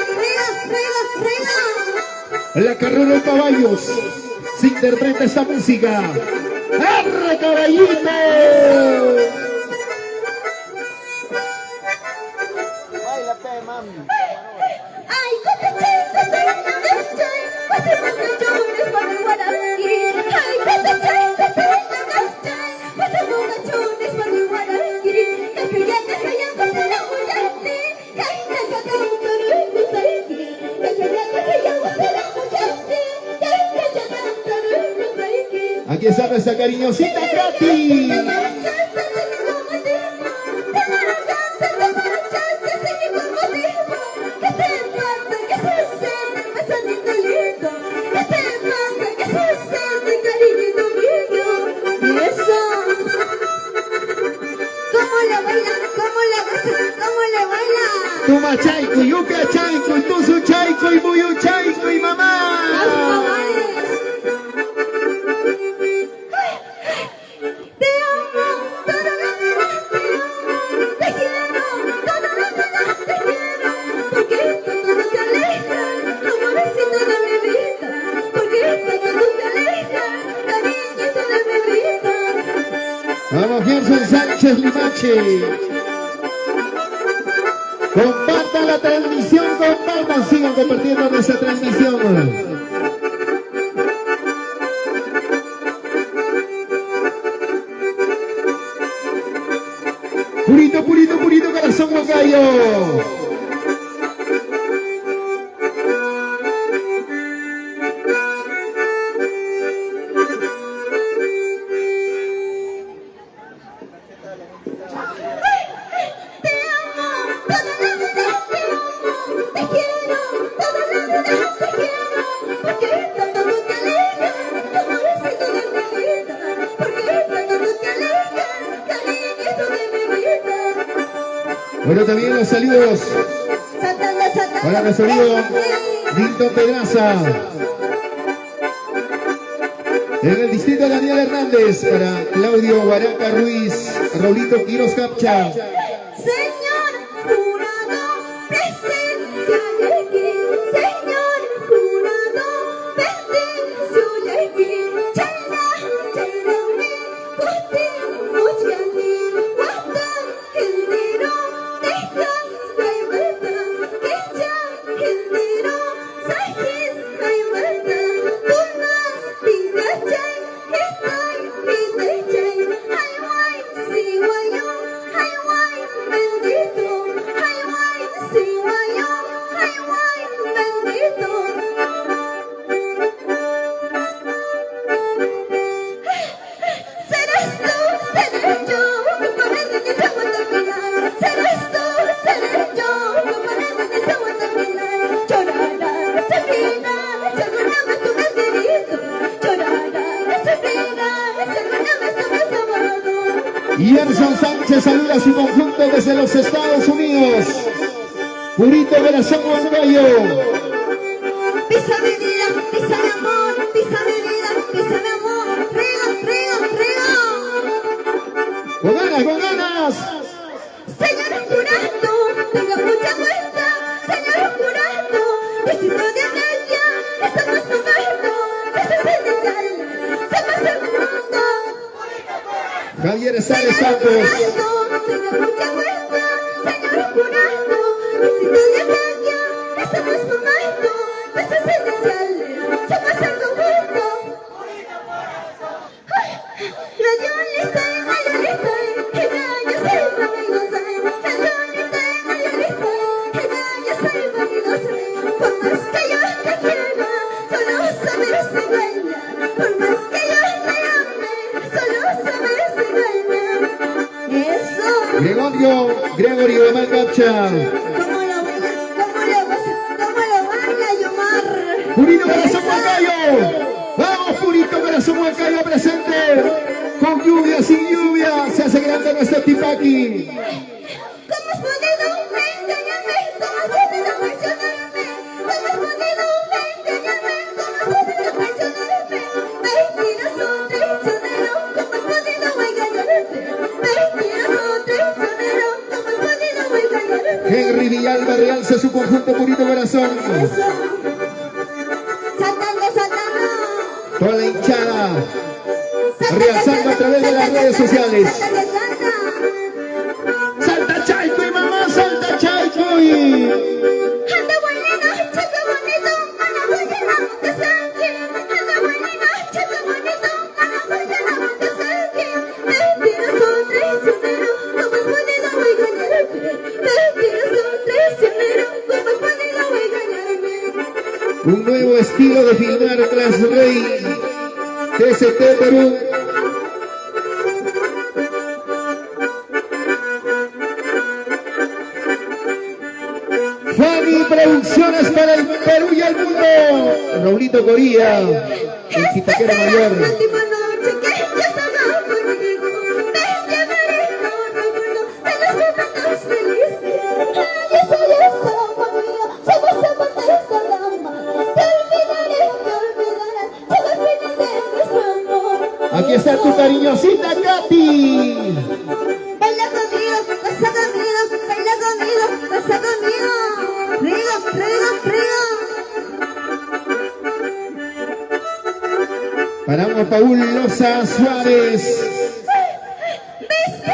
La carrera de caballos se interpreta esta música. ¡Arre, caballito! Baila, pe, mami. Ay, aquí está nuestra cariñosita Katy. Toma chaico, yuca chaico, y tú su chaico, y muy un chaico, y mamá. Te amo. Nelson Sánchez Limache. Compartan la transmisión, compartan, sigan compartiendo nuestra transmisión. Purito, purito, purito, corazón Huancayo. Bueno, también los saludos para nuestro amigo Milton Pedraza. En el distrito Daniel Hernández, para Claudio Guaraca Ruiz, Raulito Quiroz Capcha. Señor jurado, presencia de aquí. Señor jurado, presencia de aquí. Chayna, chayrami, coste, mochani, guatan, gendero, dejas, gaibata, quecha, gendero, sajis, gaibata, tunas, pinachay, estoy, pidechay, ay, guay, si, guayo, ay, guay, bendito, ay, guay, si, guayo, ay, guay, bendito. Serás tú, seré yo, con el que te voy a terminar. Serás tú, seré yo, con el que te voy a terminar. Llorará, Sabrina, si alguna vez tú me has querido. Llorará, Sabrina, si alguna vez tú me has amado. Yerson Sánchez saluda a su conjunto desde los Estados Unidos. Purito corazón Huancayo. Pisa mi vida, pisa mi amor, pisa mi vida, pisa mi amor. Riga, riga, riga. Con ganas, con ganas. Señor jurado, tenga mucha cuenta. Señor jurado, vestido de amelia, estamos tomando. Este es el señal, se pasa el mundo. Javier Sárez Señor Santos. jurado, tenga mucha cuenta. Señor jurado, vestido de amelia, estamos tomando. Este es el señal, se pasa el mundo. La Yolita, que yo soy vanidosa. La Yolita, que yo soy vanidosa. Por más que yo te quiera, solo saber si dueña. Por más que yo te ame, solo saber si dueña. Eso. Gregorio de Malcapcha. ¿Cómo lo baila, Yomar? Purito corazón Eso. Huancayo. Vamos, Purito corazón Huancayo presente. Con lluvia, sin lluvia, se hace grande nuestro Tipaki. ¿Cómo has podido engañarme? ¿Cómo has podido traicionarme? ¿Cómo has podido engañarme? ¿Cómo has podido traicionarme? Mentiroso, traicionero, ¿cómo has podido engañarme? Mentiroso, traicionero, ¿cómo has podido engañarme? Henry Villalba realza su conjunto Purito corazón. Eso. Saltando, saltando. Toda la hinchada realzando a través de las redes sociales. Salta Chaico y mamá, salta Chaico y... Anda buena noche, qué bonito, Ana Juliana Montesaki. Anda buena noche, qué bonito, Ana Juliana Montesaki. Mentiroso, traicionero, ¿cómo has podido engañarme? Mentiroso, traicionero, ¿cómo has podido engañarme? Un nuevo estilo de filmar Class Rey TST Perú. Fami Producciones para el Perú y el mundo. Raulito Coría, el Quitaquero Mayor. La última noche que yo estaba contigo, me llevaré un recuerdo de los momentos felices. Yo soy esa familia, somos amantes de la alma. Te olvidaré, llega el final de nuestro amor. Aquí está tu cariñosita Katy. Baila conmigo, goza conmigo, baila conmigo, goza conmigo. Rigo, rigo, rigo. Paramos Paul Loza Suárez. ¿Viste?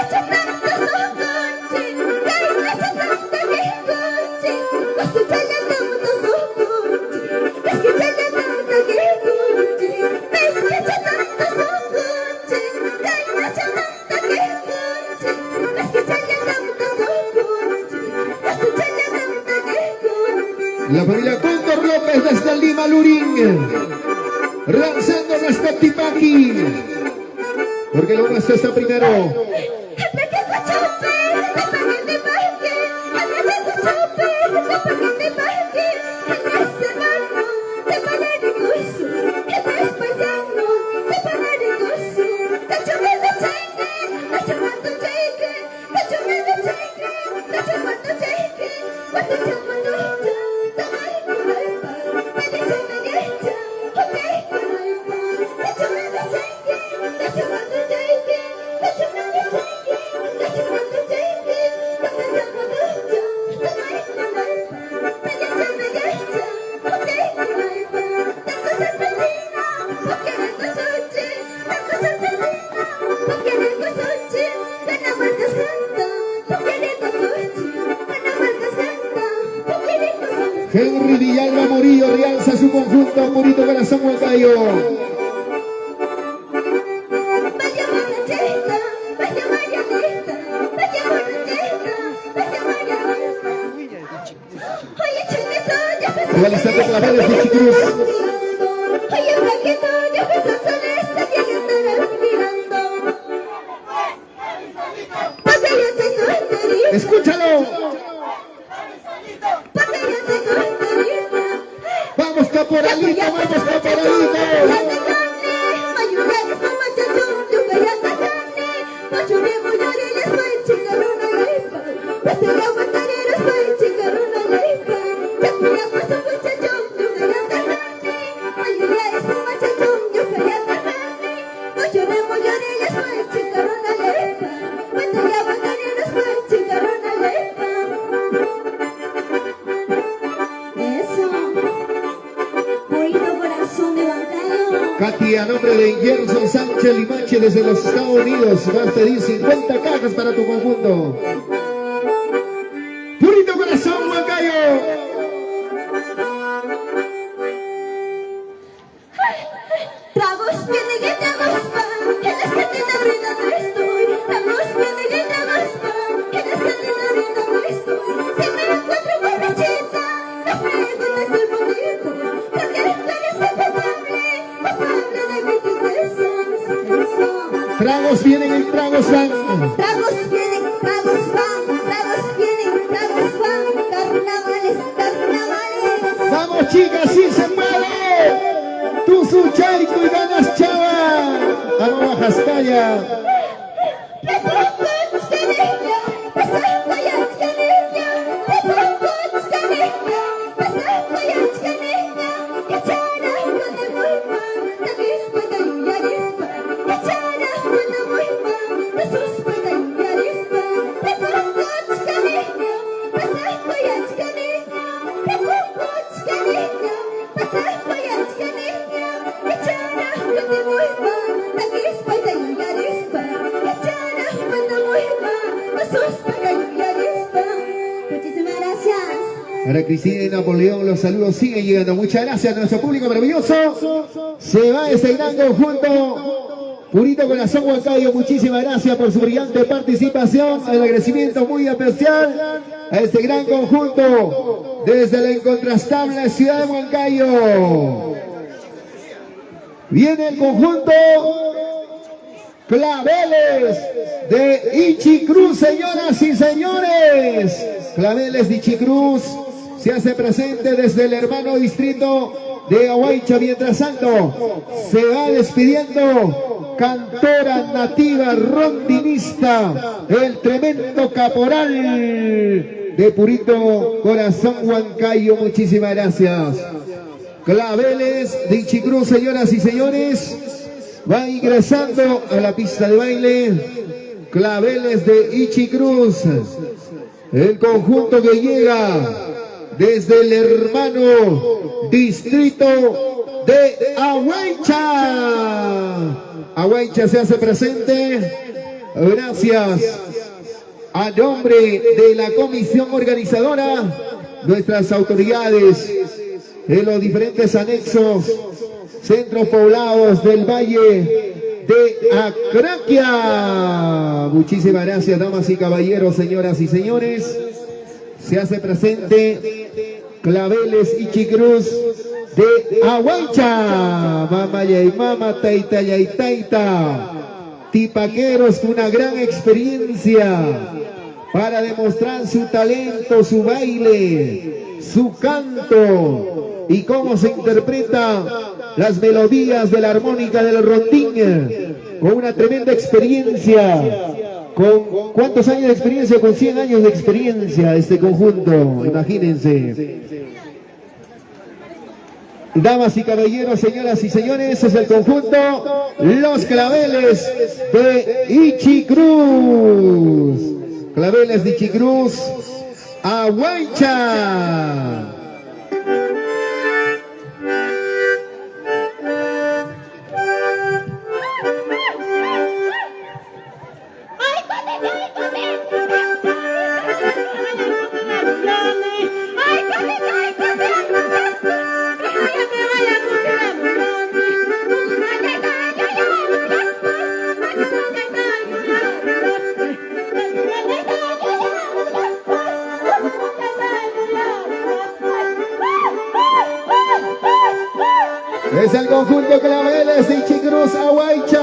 La familia Cóndor López desde Lima, Lurín. Lanzando nuestro tipaki. Porque lo nuestro está primero. Henry Villalba Murillo realza su conjunto Purito Corazón Huancayo. Realizando claveles de Chicruz. Escúchalo. Vamos caporalito, vamos caporalito. Katy, a nombre de Gerson Sánchez Limache desde los Estados Unidos, vas a pedir 50 cajas para tu conjunto. Purito Corazón Huancayo. Tragos viene que tragos van, que las cantinas brindando estoy. Tragos viene que tragos van, que las cantinas brindando estoy. Si me encuentro borrachita, no preguntes el motivo, porque tú eres culpable de mi tristeza. Tragos vienen y tragos van. Tragos vienen, tragos van, tragos vienen, tragos van. Carnavales, carnavales. Vamos chicas, sí se puede. Tú suchaico y ganas chava. Arroba Jascaya. Para Cristina y Napoleón, los saludos siguen llegando. Muchas gracias a nuestro público maravilloso. Se va este gran conjunto. Purito Corazón Huancayo, muchísimas gracias por su brillante participación. El agradecimiento muy especial a este gran conjunto desde la incontrastable ciudad de Huancayo. Viene el conjunto Claveles de Ichicruz, señoras y señores. Claveles de Ichicruz se hace presente desde el hermano distrito de Ahuaycha. Mientras tanto, se va despidiendo cantora nativa rondinista, el tremendo caporal de Purito Corazón Huancayo. Muchísimas gracias. Claveles de Ichicruz, señoras y señores, va ingresando a la pista de baile. Claveles de Ichicruz, el conjunto que llega desde el hermano distrito de Ahuaycha. Ahuaycha se hace presente. Gracias a nombre de la comisión organizadora, nuestras autoridades en los diferentes anexos, centros poblados del Valle de Acraquia. Muchísimas gracias, damas y caballeros, señoras y señores. Se hace presente Claveles Ichicruz de Aguancha. Mama yay mama, taita yay taita. Tipaqueros con una gran experiencia para demostrar su talento, su baile, su canto y cómo se interpreta las melodías de la armónica del rondín, con una tremenda experiencia. ¿Con cuántos años de experiencia? Con 100 años de experiencia este conjunto, imagínense. Damas y caballeros, señoras y señores, ese es el conjunto Los Claveles de Ichicruz. Claveles de Ichicruz, Aguancha. Es el conjunto Claveles de Ichicruz, Aguancha.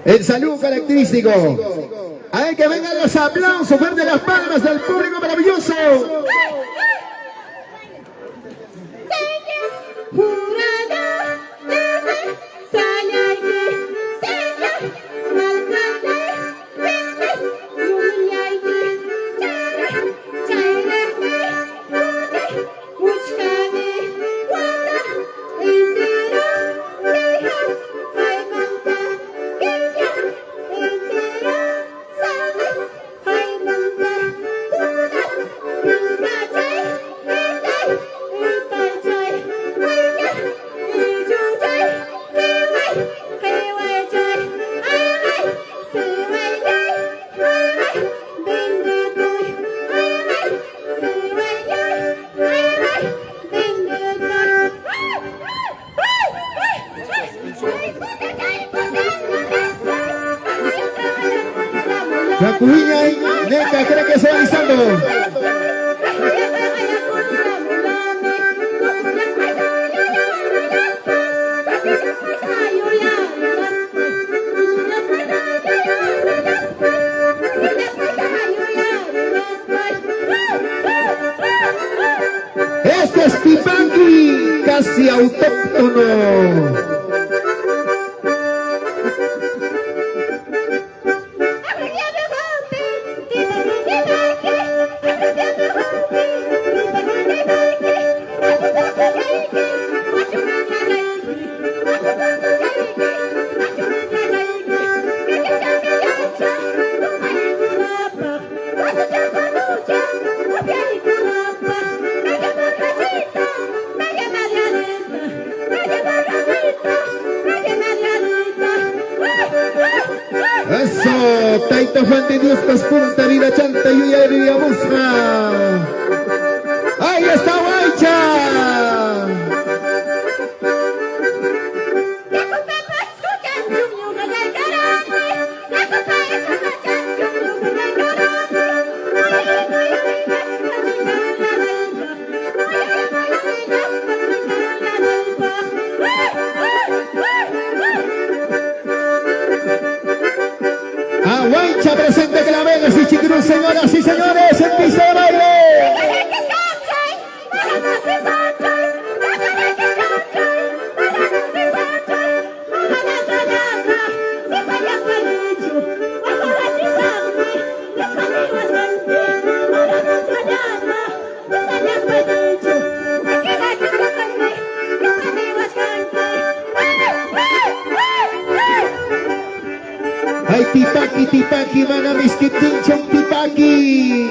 El saludo característico. A ver que vengan los aplausos, fuerte las palmas del público maravilloso. La cuña y Neca cree que se va listando. Este es Tipaqui, casi autóctono. Eso, Taita Juan de Dios, Paspunta, Vida Chanta, Yuya, Vida Busca. Ahí está Guaycha. Aguancha presente Claveles y Ichicruz, señoras y señores, en pista de baile. Ay, Tipaqui, Tipaqui, mana miskitinchon, Tipaqui.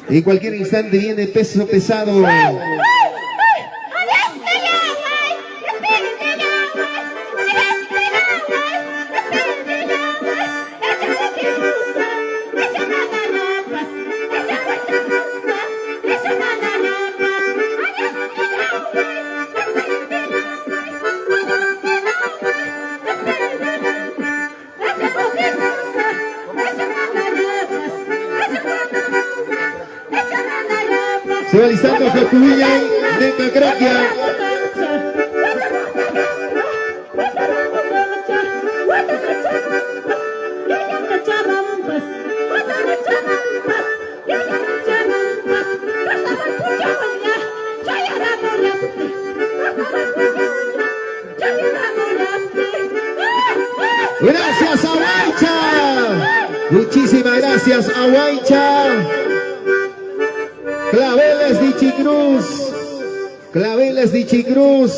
En cualquier instante viene peso pesado. Se va listando Jacubiñay, Neca Craquia. Gracias a Huaycha. Muchísimas gracias a Huaycha. Claveles de Chicruz. Claveles de Chicruz.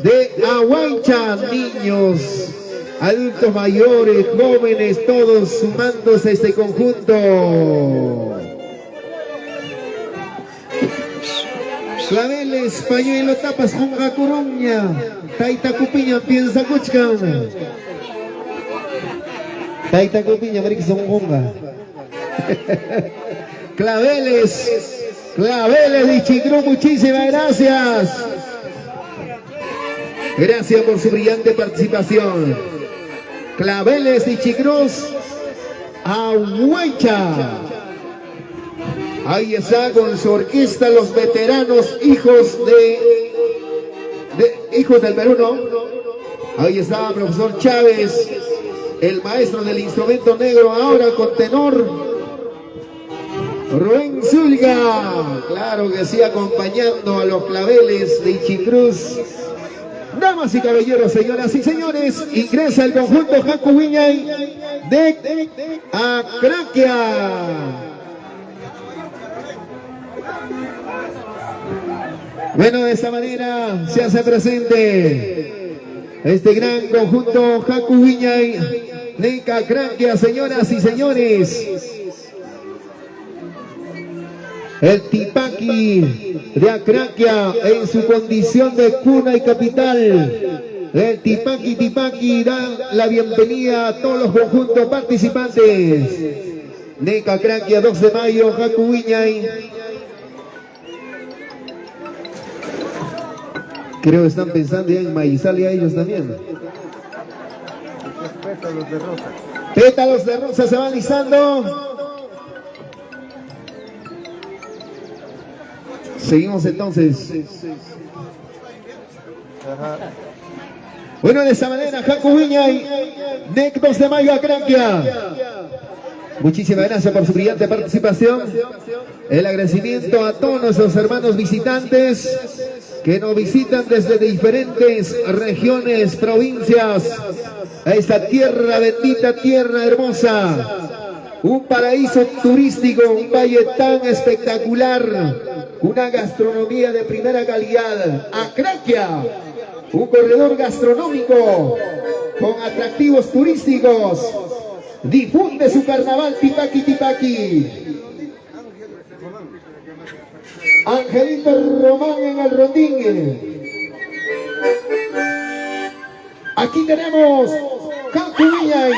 De Ahuaycha, niños, adultos mayores, jóvenes, todos sumándose a este conjunto. Claveles, pañuelo, tapas, junga, coruña, taita cupiña, piensa cuchcan. Taita cupiña, son junga. Claveles, Claveles de Chicrú, muchísimas gracias. Gracias por su brillante participación. Claveles de Chicruz, Ahuaycha. Ahí está con su orquesta los veteranos hijos hijos del Perú, ¿no? Ahí está profesor Chávez, el maestro del instrumento negro, ahora con tenor. Rubén Zulga, claro que sí, acompañando a los Claveles de Chicruz. Damas y caballeros, señoras y señores, ingresa el conjunto Jacubiñay de Acraquia. Bueno, de esta manera se hace presente este gran conjunto Jacubiñay de Acraquia, señoras y señores. El Tipaqui de Acraquia en su condición de cuna y capital. El Tipaqui da la bienvenida a todos los conjuntos participantes. Neca Acraquia, 2 de mayo, Jacubiñay. Creo que están pensando ya en Maizal a ellos también. Pétalos de rosa. Pétalos de rosa se van listando. Seguimos entonces. Bueno, de esa manera, Jacubiñay, NEC 2 de mayo, Acraquia. Muchísimas gracias por su brillante participación. El agradecimiento a todos nuestros hermanos visitantes que nos visitan desde diferentes regiones, provincias, a esta tierra bendita, tierra hermosa. Un paraíso turístico, un valle tan espectacular, una gastronomía de primera calidad. Acraquia, un corredor gastronómico con atractivos turísticos. Difunde su carnaval Tipaqui. Angelito Román en el rondín. Aquí tenemos Jacubiñay.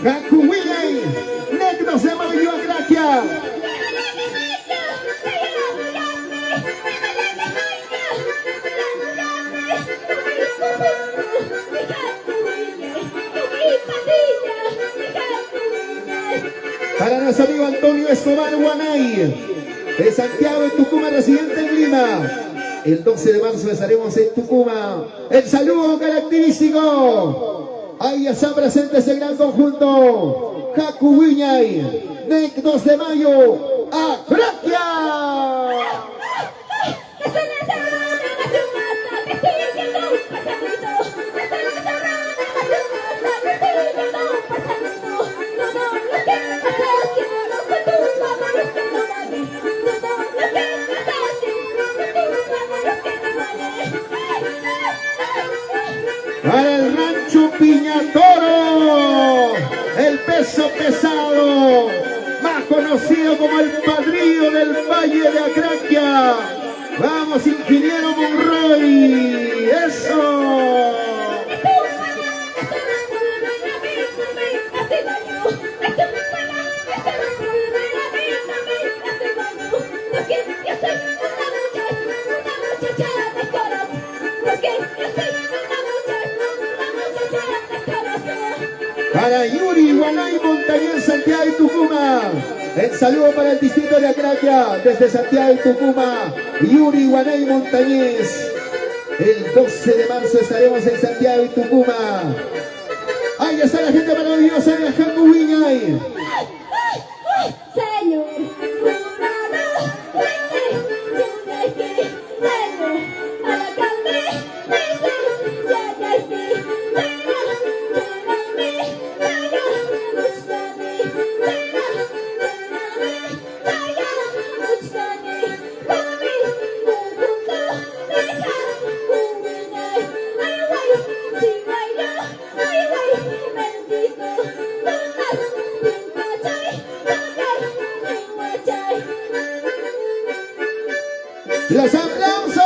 Jacubiñay, NEC 2 de mayo, Acraquia. Para nuestro amigo Antonio Escobar Guanay, de Santiago de Tucumán, residente en Lima. El 12 de marzo estaremos en Tucumán. El saludo característico. Ahí está presente ese gran conjunto. Jacubiñay, NEC 2 de mayo, Acraquia. Para el rancho Piñatoro, el peso pesado, más conocido como el padrino del Valle de Acraquia. Vamos, ingeniero Monroy, eso. para Yuri Guanay Montañez, Santiago y Tucumán. El saludo para el distrito de Acraquia, desde Santiago y Tucumán, Yuri Guanay Montañez. El 12 de marzo estaremos en Santiago y Tucumán. Ahí está la gente maravillosa de Jacubiñay. Señor, ¡Los aplausos!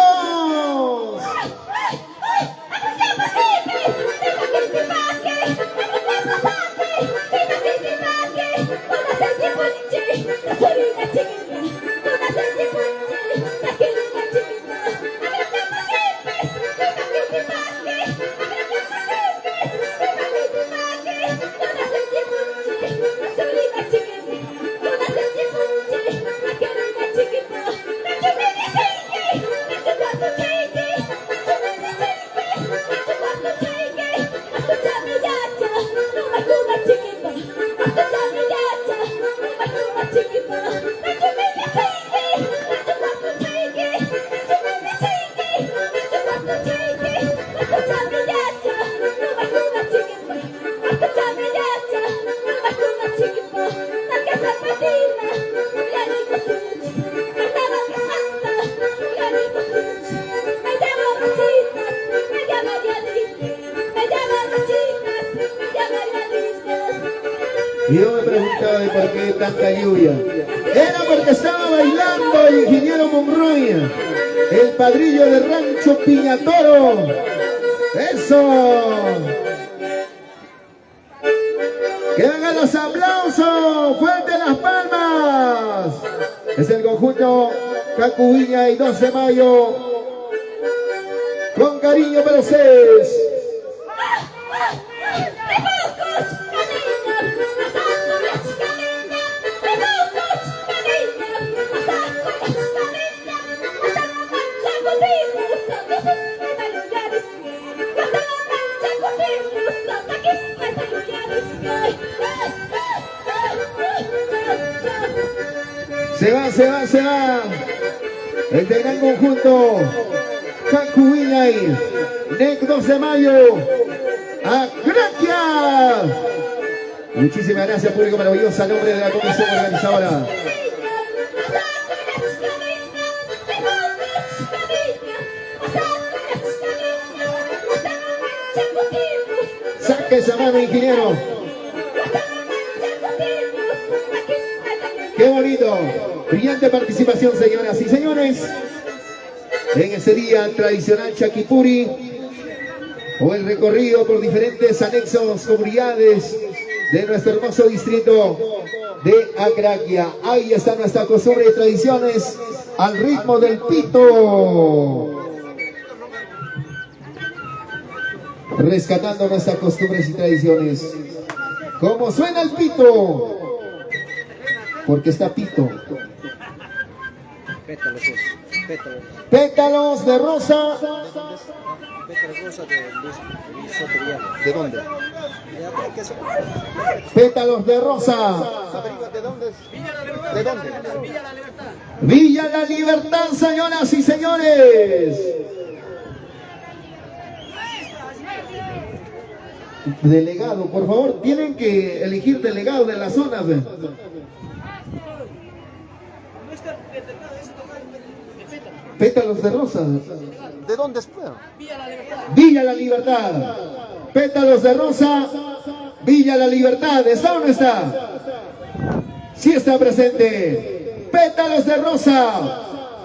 Yo me preguntaba de por qué tanta lluvia. Era porque estaba bailando el ingeniero Monroy, el padrillo de Rancho Piñatoro. ¡Eso! ¡Que vengan los aplausos! ¡Fuerte las palmas! Es el conjunto Jacubiñay y 2 de mayo. Con cariño para ustedes. Se va. Este gran conjunto Jacubiñay, NEC 2 de mayo, Acraquia. Muchísimas gracias, público maravilloso, a nombre de la comisión organizadora. Saque esa mano, ingeniero. ¡Qué bonito! Brillante participación, señoras y señores. En ese día tradicional Chaquipuri, o el recorrido por diferentes anexos, comunidades de nuestro hermoso distrito de Acraquia. Ahí está nuestra costumbre y tradiciones al ritmo del pito. Rescatando nuestras costumbres y tradiciones. ¿Cómo suena el pito? Porque está pito. Pétalos de rosa. ¿De dónde? Pétalos de rosa. ¿De dónde? ¿De dónde? Villa La Libertad, señoras y señores. Delegado, por favor, tienen que elegir delegado de las zonas. Pétalos de rosa. ¿De dónde fueron? Villa La Libertad. Pétalos de rosa. Villa La Libertad. ¿Está o no está? Sí está presente. Pétalos de rosa.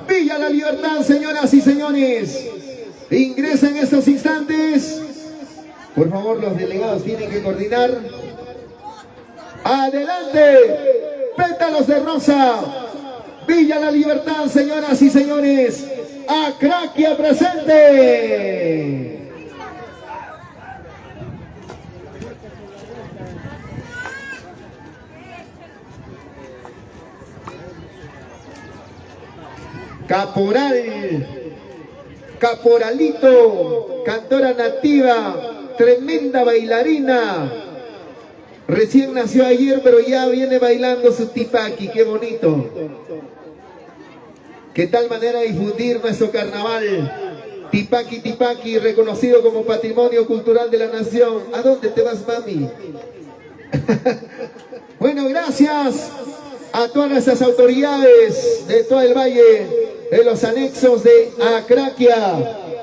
Villa La Libertad, señoras y señores. Ingresa en estos instantes. Por favor, los delegados tienen que coordinar. Adelante. Pétalos de rosa. Villa La Libertad, señoras y señores. Acraquia presente. Caporal, Caporalito, cantora nativa, tremenda bailarina. Recién nació ayer, pero ya viene bailando su tipaki, qué bonito. Qué tal manera de difundir nuestro carnaval. Tipaki, tipaki, reconocido como patrimonio cultural de la nación. ¿A dónde te vas, mami? Bueno, gracias a todas nuestras autoridades de todo el valle, de los anexos de Acraquia,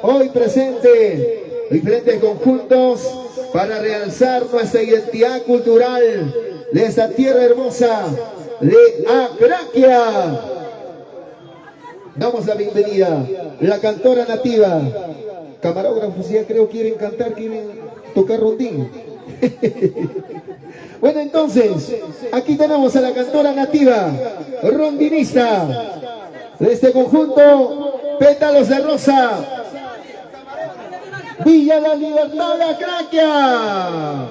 hoy presente, diferentes conjuntos para realzar nuestra identidad cultural de esta tierra hermosa de Acraquia. Damos la bienvenida, la cantora nativa, camarógrafos ya creo quieren cantar, quieren tocar rondín. Bueno, entonces, aquí tenemos a la cantora nativa, rondinista, de este conjunto, Pétalos de Rosa, Villa La Libertad de Acraquia.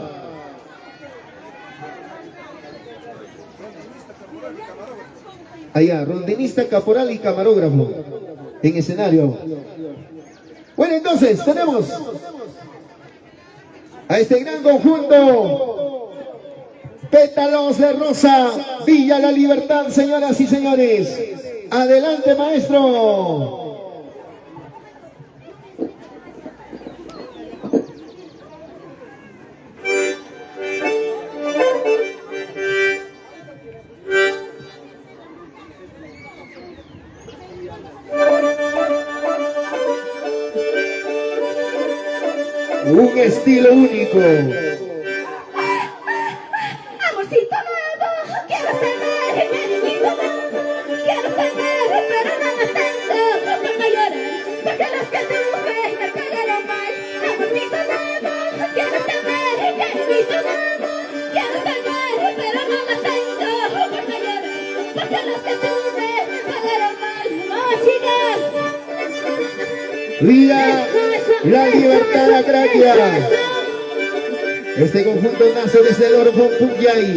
Allá, rondinista, caporal y camarógrafo en escenario. Bueno, entonces, tenemos a este gran conjunto, Pétalos de Rosa, Villa La Libertad, señoras y señores. Adelante, maestro. Un estilo único. Amorcito nuevo, quiero tener cariñito nuevo, quiero tener, pero no me tengo, por no llorar, porque los que tuve me pegaron mal. Amorcito nuevo, quiero tener cariñito nuevo, quiero tener, pero no me tengo, por no llorar, porque los que tuve me pegaron mal. ¡Vamos, chicas! Villa La Libertad de Acraquia. Este conjunto nace desde el Orfón Punyay,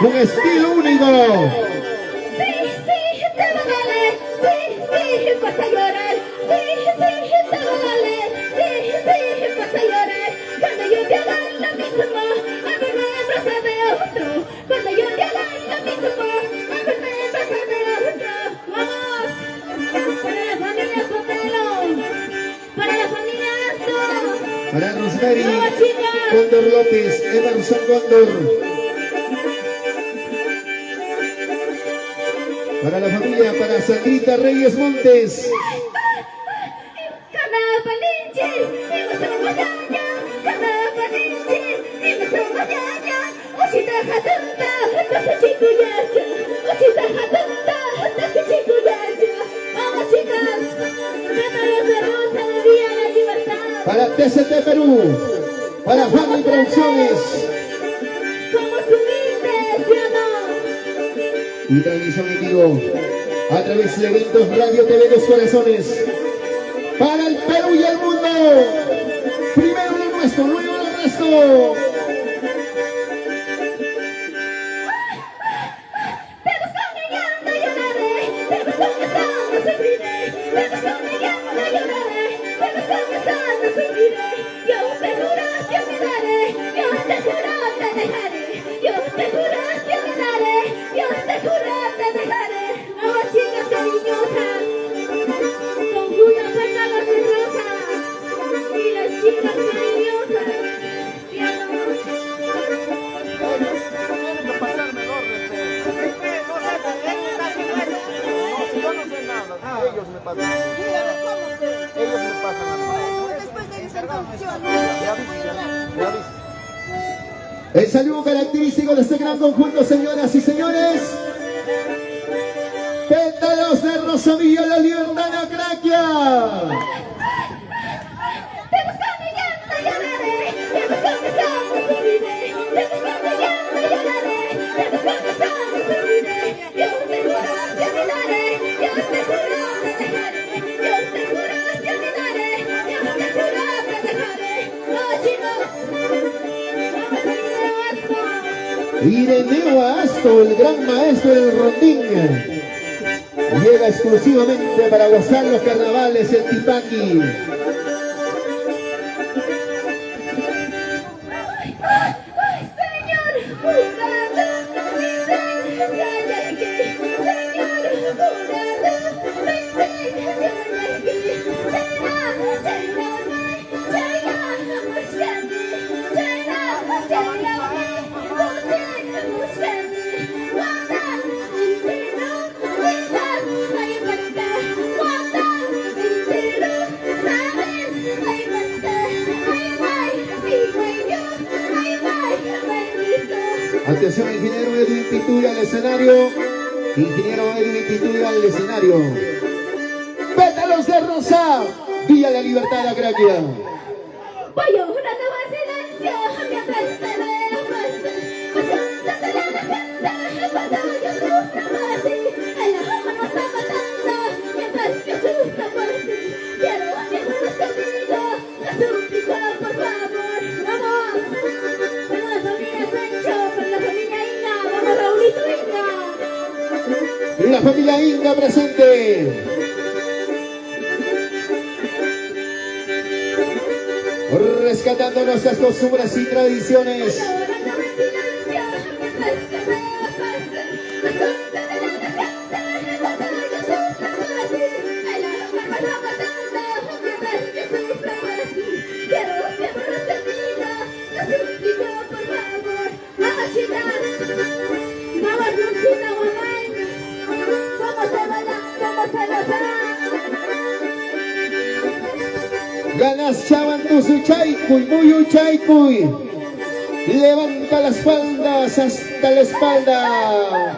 un estilo único. Sí, te va a doler, sí, vas a llorar, sí, te va a doler, sí, vas a llorar. Cuando yo te haga lo mismo, a verme en brazo de otro. Cuando yo te haga lo mismo, a verme en brazo de otro. Vamos, para la familia Sotelo, para la familia Astor, Para Rosemary vamos, chicas. Cóndor López, Emerson Cóndor. Para la familia, para Sandrita Reyes Montes. Para TCT Perú, para Juan y Producciones. Somos humildes, ¿sí o no? Y transmisión en vivo a través de eventos Radio TV Los Corazones. Para el Perú y el mundo. Primero lo nuestro, luego lo resto. Te busco negando, lloraré. Te busco besando, sufriré. Te busco negando, lloraré. Te busco besando, sufriré. Yo te juro que me daré. Yo te juro te dejaré. Yo te juro que me daré. Yo te juro te dejaré. Vamos, chicas cariñosas. Conjunto Pétalos de Rosa. Y las chicas cariñosas. ¿Sí o no? Tienen que pasarme el orden, yo no sé nada, ellos me pasan. Ellos me pasan a mí. El saludo característico de este gran conjunto, señoras y señores. Pétalos de Rosa, Villa La Libertad de Acraquia. Te busco negando, lloraré. Te busco besando, sufriré. Te busco negando, lloraré. Te busco besando, sufriré. Yo te juro que me daré. Yo te juro te dejaré. Yo te juro que me daré. Yo te juro te dejaré. ¡Oh, chicos! ¡Vamos a ir a Astor! Ireneo Asto, el gran maestro del rondín. Llega exclusivamente para gozar los carnavales el Tipaqui. Atención, ingeniero Edwin Pintura al escenario. Ingeniero Edwin Pintura al escenario. Pétalos de rosa. Villa La Libertad, la Craquia. Voy jurando en silencio mientras te veo pasar. Pasándote la gente cuando yo sufro por ti. El amor me está matando mientras yo sufro por ti. Quiero que vuelvas conmigo, te suplico por favor. Vamos, con la familia Sancho, con la familia Inga. Vamos, Raulito Inga. Y la familia Inga presente. Rescatando nuestras costumbres y tradiciones. Ganas Chabantusu Chaycuy, Muyu Chaycuy. Levanta las faldas hasta la espalda.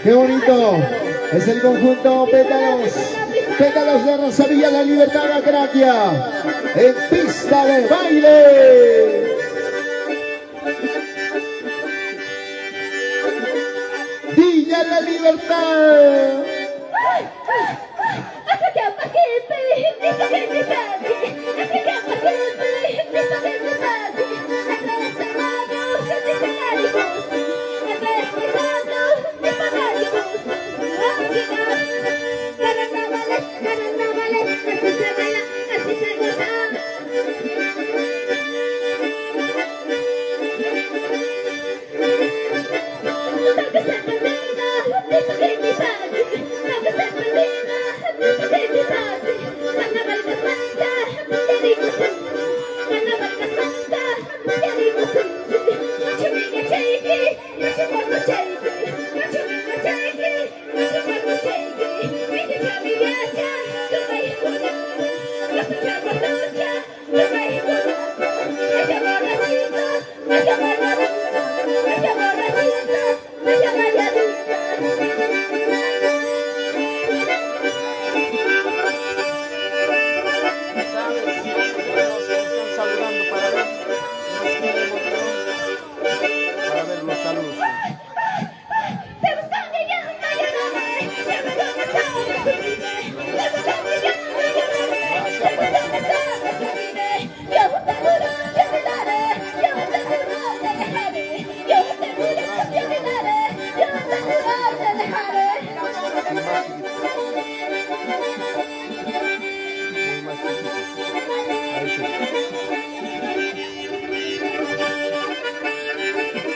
Qué bonito, es el conjunto Pétalos, Pétalos de Rosa, Villa La Libertad, la Craquia, en pista de baile. Villa La Libertad.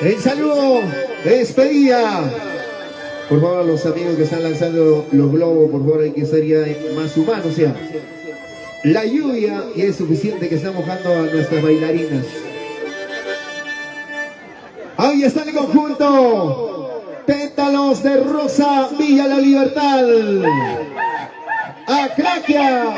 El saludo de despedida. Por favor, a los amigos que están lanzando los globos, por favor, hay que ser ya más humanos. O sea, la lluvia y es suficiente que está mojando a nuestras bailarinas. Ahí está el conjunto. Pétalos de Rosa, Villa La Libertad. Akrakia.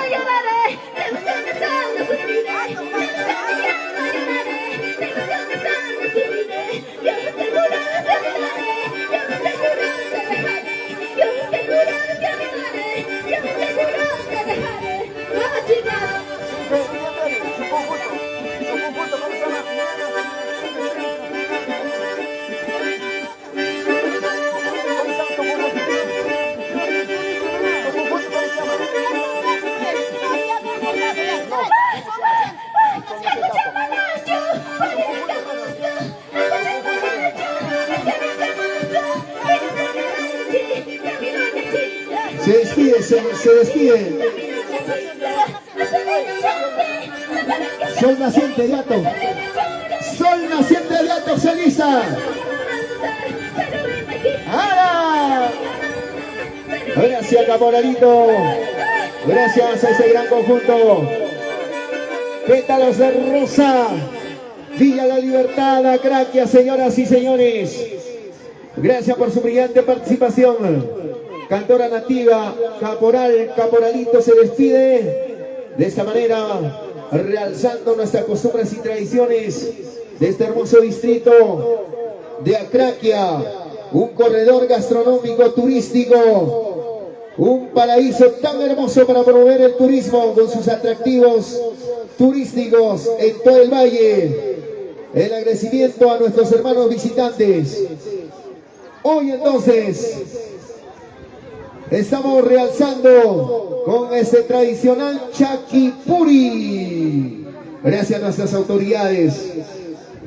Se despide, se despide. Sol naciente de Ato. Sol naciente de Ato, Celisa. ¡Ahora! Gracias, Caporalito. Gracias a ese gran conjunto. Pétalos de Rosa. Villa La Libertad, Akrakia, señoras y señores. Gracias por su brillante participación. Cantora nativa, Caporalito se despide de esta manera, realzando nuestras costumbres y tradiciones de este hermoso distrito de Akrakia, un corredor gastronómico turístico, un paraíso tan hermoso para promover el turismo con sus atractivos turísticos en todo el valle. El agradecimiento a nuestros hermanos visitantes. Hoy entonces estamos realzando con este tradicional Chakipuri. Gracias a nuestras autoridades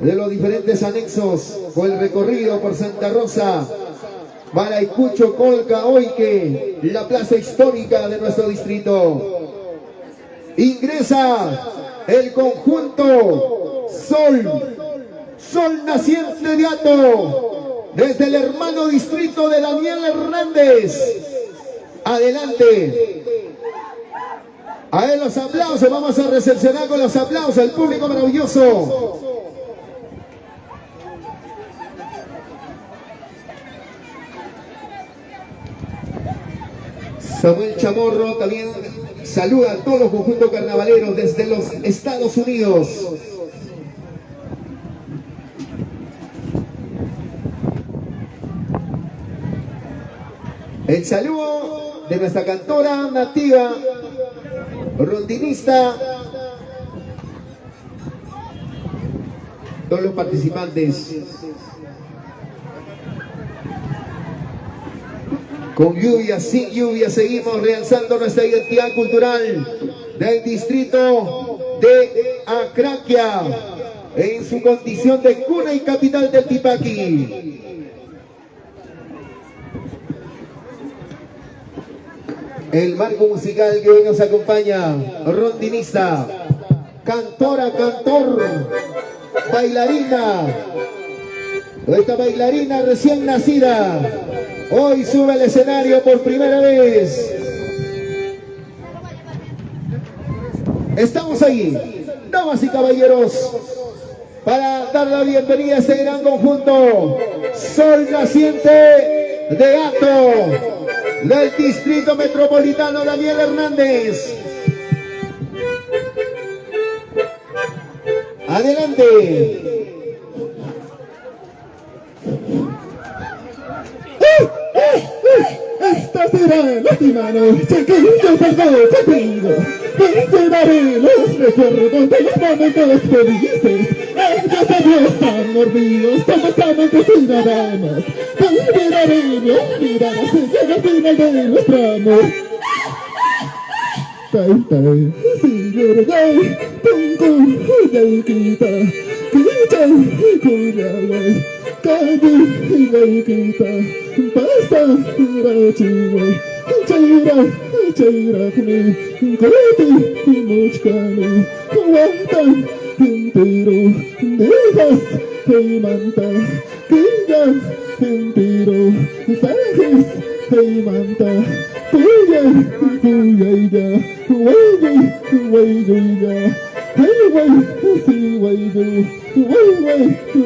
de los diferentes anexos por el recorrido por Santa Rosa, Maraicucho, Colca, Oique, la plaza histórica de nuestro distrito. Ingresa el conjunto Sol naciente de Ato, desde el hermano distrito de Daniel Hernández. Adelante. A ver los aplausos, vamos a recepcionar con los aplausos al público maravilloso. Samuel Chamorro también saluda a todos los conjuntos carnavaleros desde los Estados Unidos. El saludo de nuestra cantora nativa, rondinista, todos los participantes. Con lluvia, sin lluvia, seguimos realzando nuestra identidad cultural del distrito de Akrakia en su condición de cuna y capital del Tipaqui. El marco musical que hoy nos acompaña, rondinista, cantora, cantor, bailarina. Esta bailarina recién nacida hoy sube al escenario por primera vez. Estamos ahí, damas y caballeros, para dar la bienvenida a este gran conjunto Sol naciente de Ato, del distrito metropolitano Daniel Hernández. Adelante. Esta será la última noche que yo pasaré contigo. Esperaré los recuerdos de los momentos felices. Es que sabías tan mordidos, somos amantes y nada más. Te olvidaré, me olvidarás, llega el final de nuestro amor. Tai tai, señor gay, tung yaikita, kichai, kuyawai, kadi, yaikita, pasa, rachiwai, chaira kuni, koti, mochkani, kuwanta, entero, dejas, hey manta, kaya, entero, sabes, hey manta, kuya, kuya ya, way, hey way, sí, way,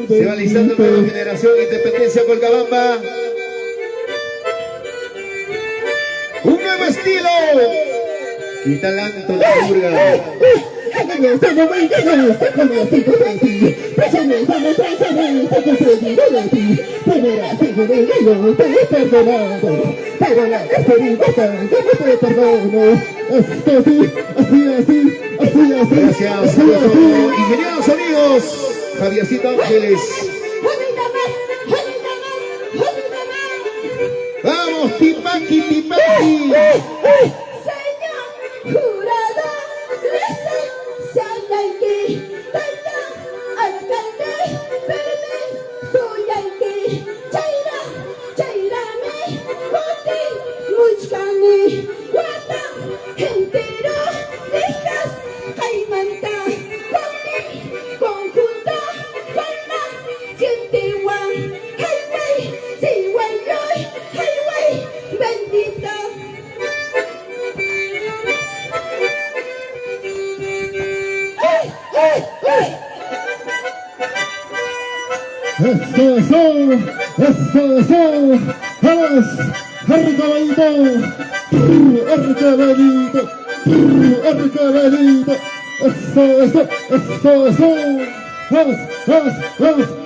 Se va alistando nueva generación Independencia Colcabamba. Un nuevo estilo. Y talento de la Murga. Gracias a nuestro ingeniero sonidos, Javiercito Ángeles. Vamos, Tipaki, Tipaki. Señor jurado, licenciado alcalde, verde, soy yanqui, chaira, chairame, moti, muchkani, guata, entero, hijas, caimanta, moti, conjunto, falda, cientigua, highway, siway, highway, bendito. Vamos, arcabelito,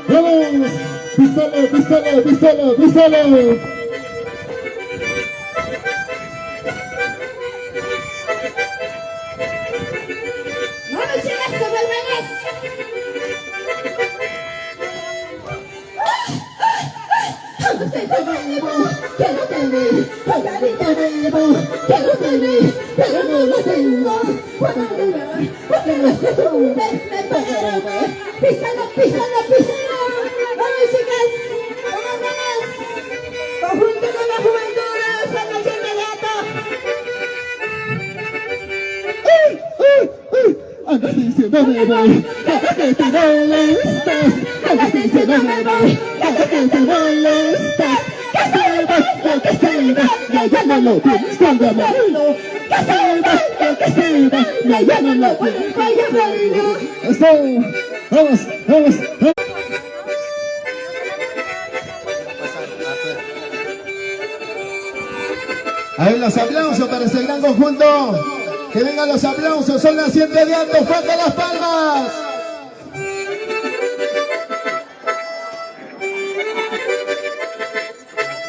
vamos, pistola. Písalo. Vamos, chicas. Vamos. Conjunto con la juventud, salvación inmediato. Andas diciendo me voy, cada que te molestas. Andas diciendo me voy, cada que te molestas. Que se va, ya no lo tienes cuando amarlo. Que se va, ya no lo tienes cuando amarlo. Eso, vamos. A ver los aplausos para ese gran conjunto. Que vengan los aplausos, son las 7 de alto, faltan las palmas.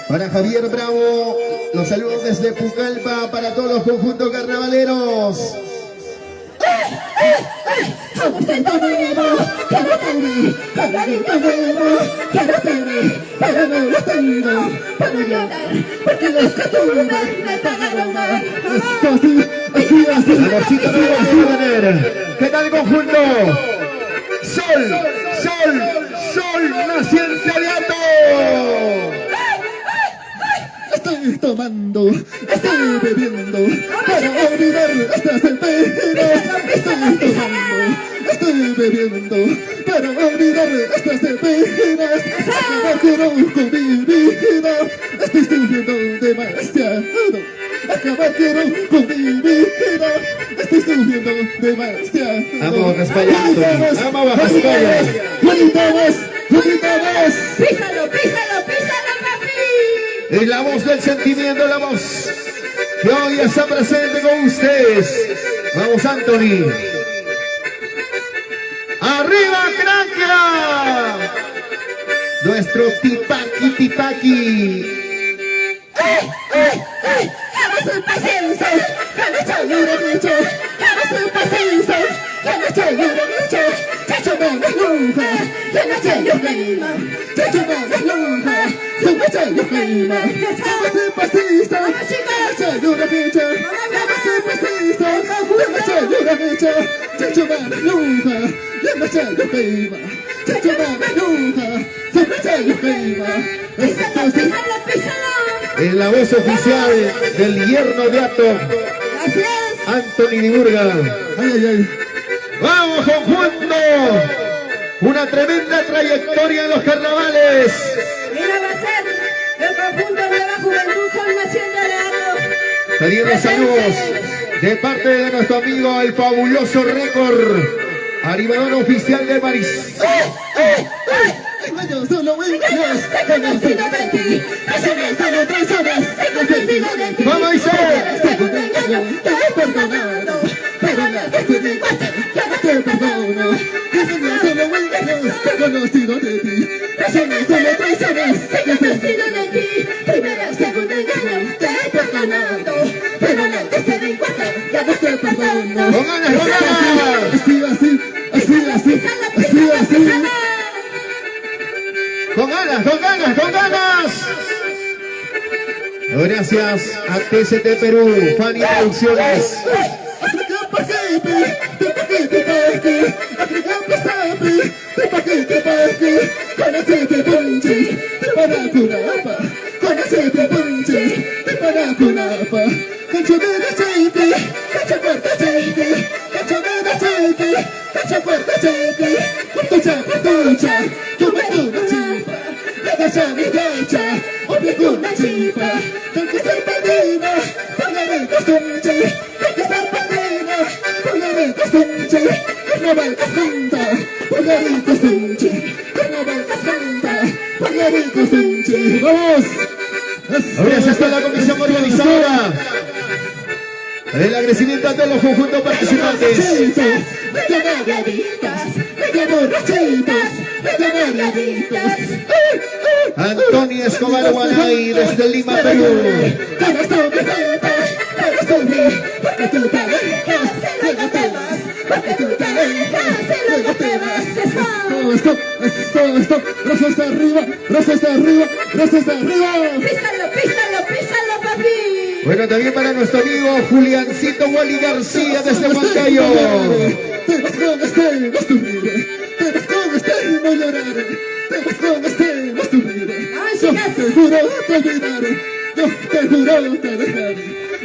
Para Javier Bravo, los saludos desde Pucallpa para todos los conjuntos carnavaleros. Vamos en torneo, que no tengo, cargadito nuevo, que no tengo, pero no lo tengo para llorar, porque los que tuve me pagaron más. Así. La bolsita de Stevener. ¿Qué tal conjunto? Sol, naciente de alto. Estoy tomando, estoy bebiendo, para olvidar estas enfermedades. Estoy bebiendo, para olvidar estas enfermedades. Acabar quiero con mi vida, estoy sufriendo demasiado. Acabar quiero con mi vida, estoy sufriendo demasiado. Vamos, Raspallando. Vamos, Raspallando. Gritamos. Písalo, papi. Es la voz del sentimiento, la voz que hoy está presente con ustedes. Vamos, Anthony. ¡Arriba, Craquia! Nuestro Tipaki. Vamos su paciencia, que no te ayude mucho. Vamos su paciencia, que no te ayude mucho. Chacho me enoja, que no te ayude más. Chacho me enoja, que no te ayude más. Vamos sin paciencia, que se ayuda mucho. Vamos sin paciencia, que se ayuda mucho. Chacho me enoja, que no te ayude más. Chacho me enoja, que no te ayude más. Písalo. Es la voz oficial del yerno de Ato, Gracias. Anthony Diburga. Ay. ¡Vamos, conjunto! una tremenda trayectoria en los carnavales. Mira, va a ser el conjunto Nueva Juventud Sol Naciente de Arroz. También los saludos de parte de nuestro amigo el fabuloso récord, animador oficial de Maris. Yo solo voy a Dios, conocido de ti. Traiciones, solo traiciones, conocido de ti. ¡Vamos, Isabel! Segundo engaño, te he perdonado. Pero no te estoy igual, ya no te perdono. Traiciones, solo voy a Dios, conocido de ti. Traiciones, solo traiciones, conocido de ti. Primero, segundo engaño, te he perdonado. Pero no te estoy igual, ya no te perdono. ¡Con ganas, con ganas! Así, así, así, así, así, así. ¡Con ganas, con ganas, con ganas! Gracias a TCT Perú, Fanny Producciones. ¡Vamos! Gracias a la comisión organizadora. El agradecimiento a todos los conjuntos participantes. Antonio Escobar Guanay desde Lima, Perú. Esto, brazos arriba, brazos arriba, brazos arriba. Písalo, písalo, písalo, papi. Bueno, también para nuestro amigo Juliancito Wally García desde Huancayo. Te vas con este, no sufriré. Te vas con este, no lloraré. Te vas con este, no sufriré. Yo te juro te olvidaré. Yo te juro te dejaré.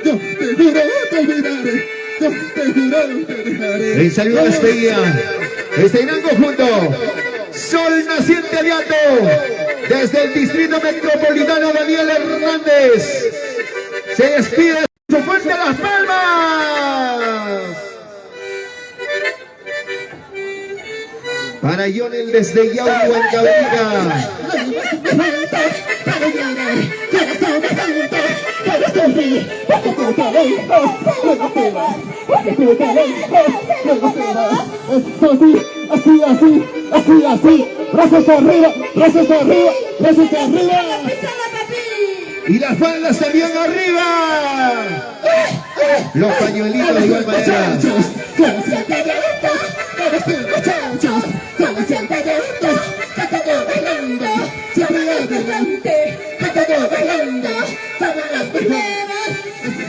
Yo te juro te olvidaré. Yo te juro te dejaré. El saludo de despedida. Este gran conjunto. Sol Naciente Aliato. Desde el Distrito Metropolitano Daniel Hernández. Se despide. ¡Fuerte las palmas! Para Yonel desde Yauli, Huancavelica. Así, brazos arriba, brazos arriba, brazos arriba. Písalo, papi. Y las faldas también arriba. Los pañuelitos de igual manera.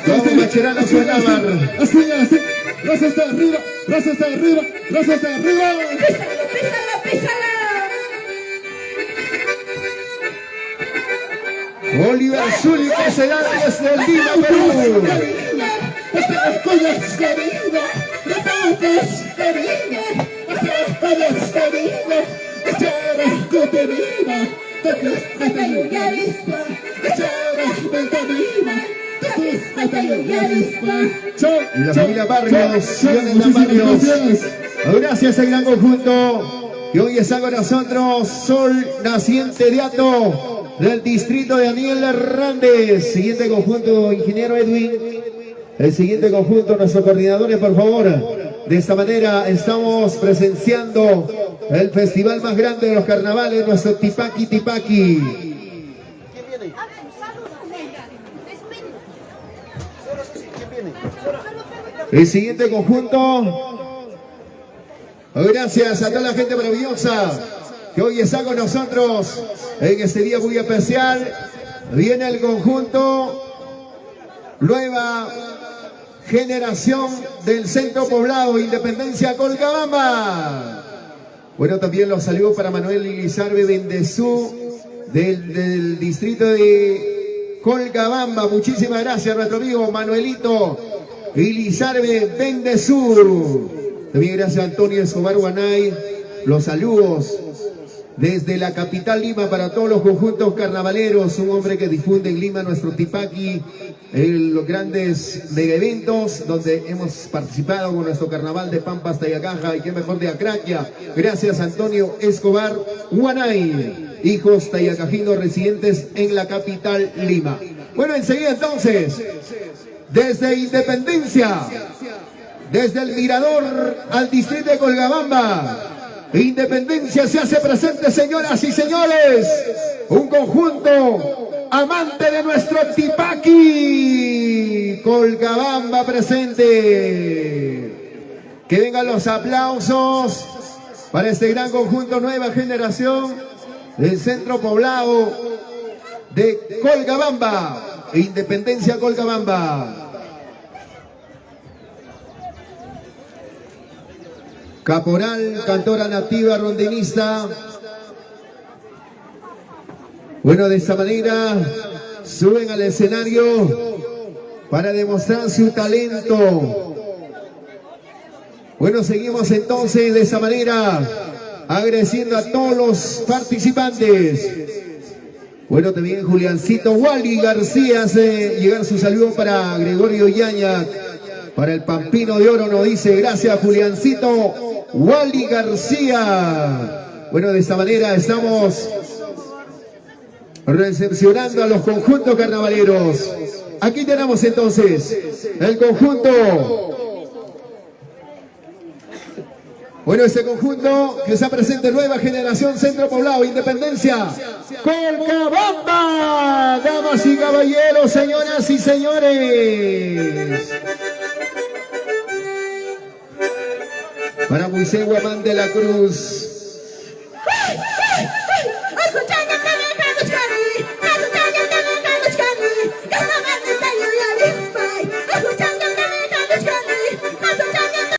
Todos macheranos suenaban. Así, brazos arriba, brazos arriba, brazos arriba. Písalo, písalo, písalo. Oliver Zúñiga se da desde el Lima, Perú. Y la familia Barrios, Yonel Barrios. Gracias al gran conjunto que hoy está con nosotros, Sol Naciente de Ato, del distrito de Daniel Hernández. Siguiente conjunto, ingeniero Edwin. El siguiente conjunto, nuestros coordinadores, por favor. De esta manera estamos presenciando el festival más grande de los carnavales, nuestro Tipaqui Tipaqui. El siguiente conjunto, gracias a toda la gente maravillosa que hoy está con nosotros en este día muy especial. Viene el conjunto Nueva Generación del Centro Poblado Independencia Colcabamba. Bueno, también los saludos para Manuel Ilizarbe Bendezú del distrito de Colcabamba. Muchísimas gracias a nuestro amigo Manuelito Ilizarbe Bendezú. También gracias a Antonio Escobar Guanay los saludos desde la capital Lima para todos los conjuntos carnavaleros, un hombre que difunde en Lima nuestro Tipaqui, los grandes mega eventos donde hemos participado con nuestro carnaval de Pampas, Tayacaja y qué mejor de Acraquia. Gracias Antonio Escobar Huanay, hijos tayacajinos residentes en la capital Lima. Bueno, enseguida entonces, desde Independencia, desde el Mirador al distrito de Colgabamba, Independencia se hace presente, señoras y señores, un conjunto amante de nuestro Tipaqui, Colgabamba presente. Que vengan los aplausos para este gran conjunto Nueva Generación del centro poblado de Colgabamba, Independencia Colgabamba. Caporal, cantora nativa, rondinista. Bueno, de esta manera suben al escenario para demostrar su talento. Bueno, seguimos entonces de esa manera agradeciendo a todos los participantes. Bueno, también Juliancito Wally García hace llegar su saludo para Gregorio Yaña, para el Pampino de Oro, nos dice gracias Juliancito Wally García. Bueno, de esta manera estamos recepcionando a los conjuntos carnavaleros. Aquí tenemos entonces el conjunto. Bueno, este conjunto que está presente, Nueva Generación, Centro Poblado, Independencia, Colgabamba. Damas y caballeros, señoras y señores. Para Moisés Guamán de la Cruz.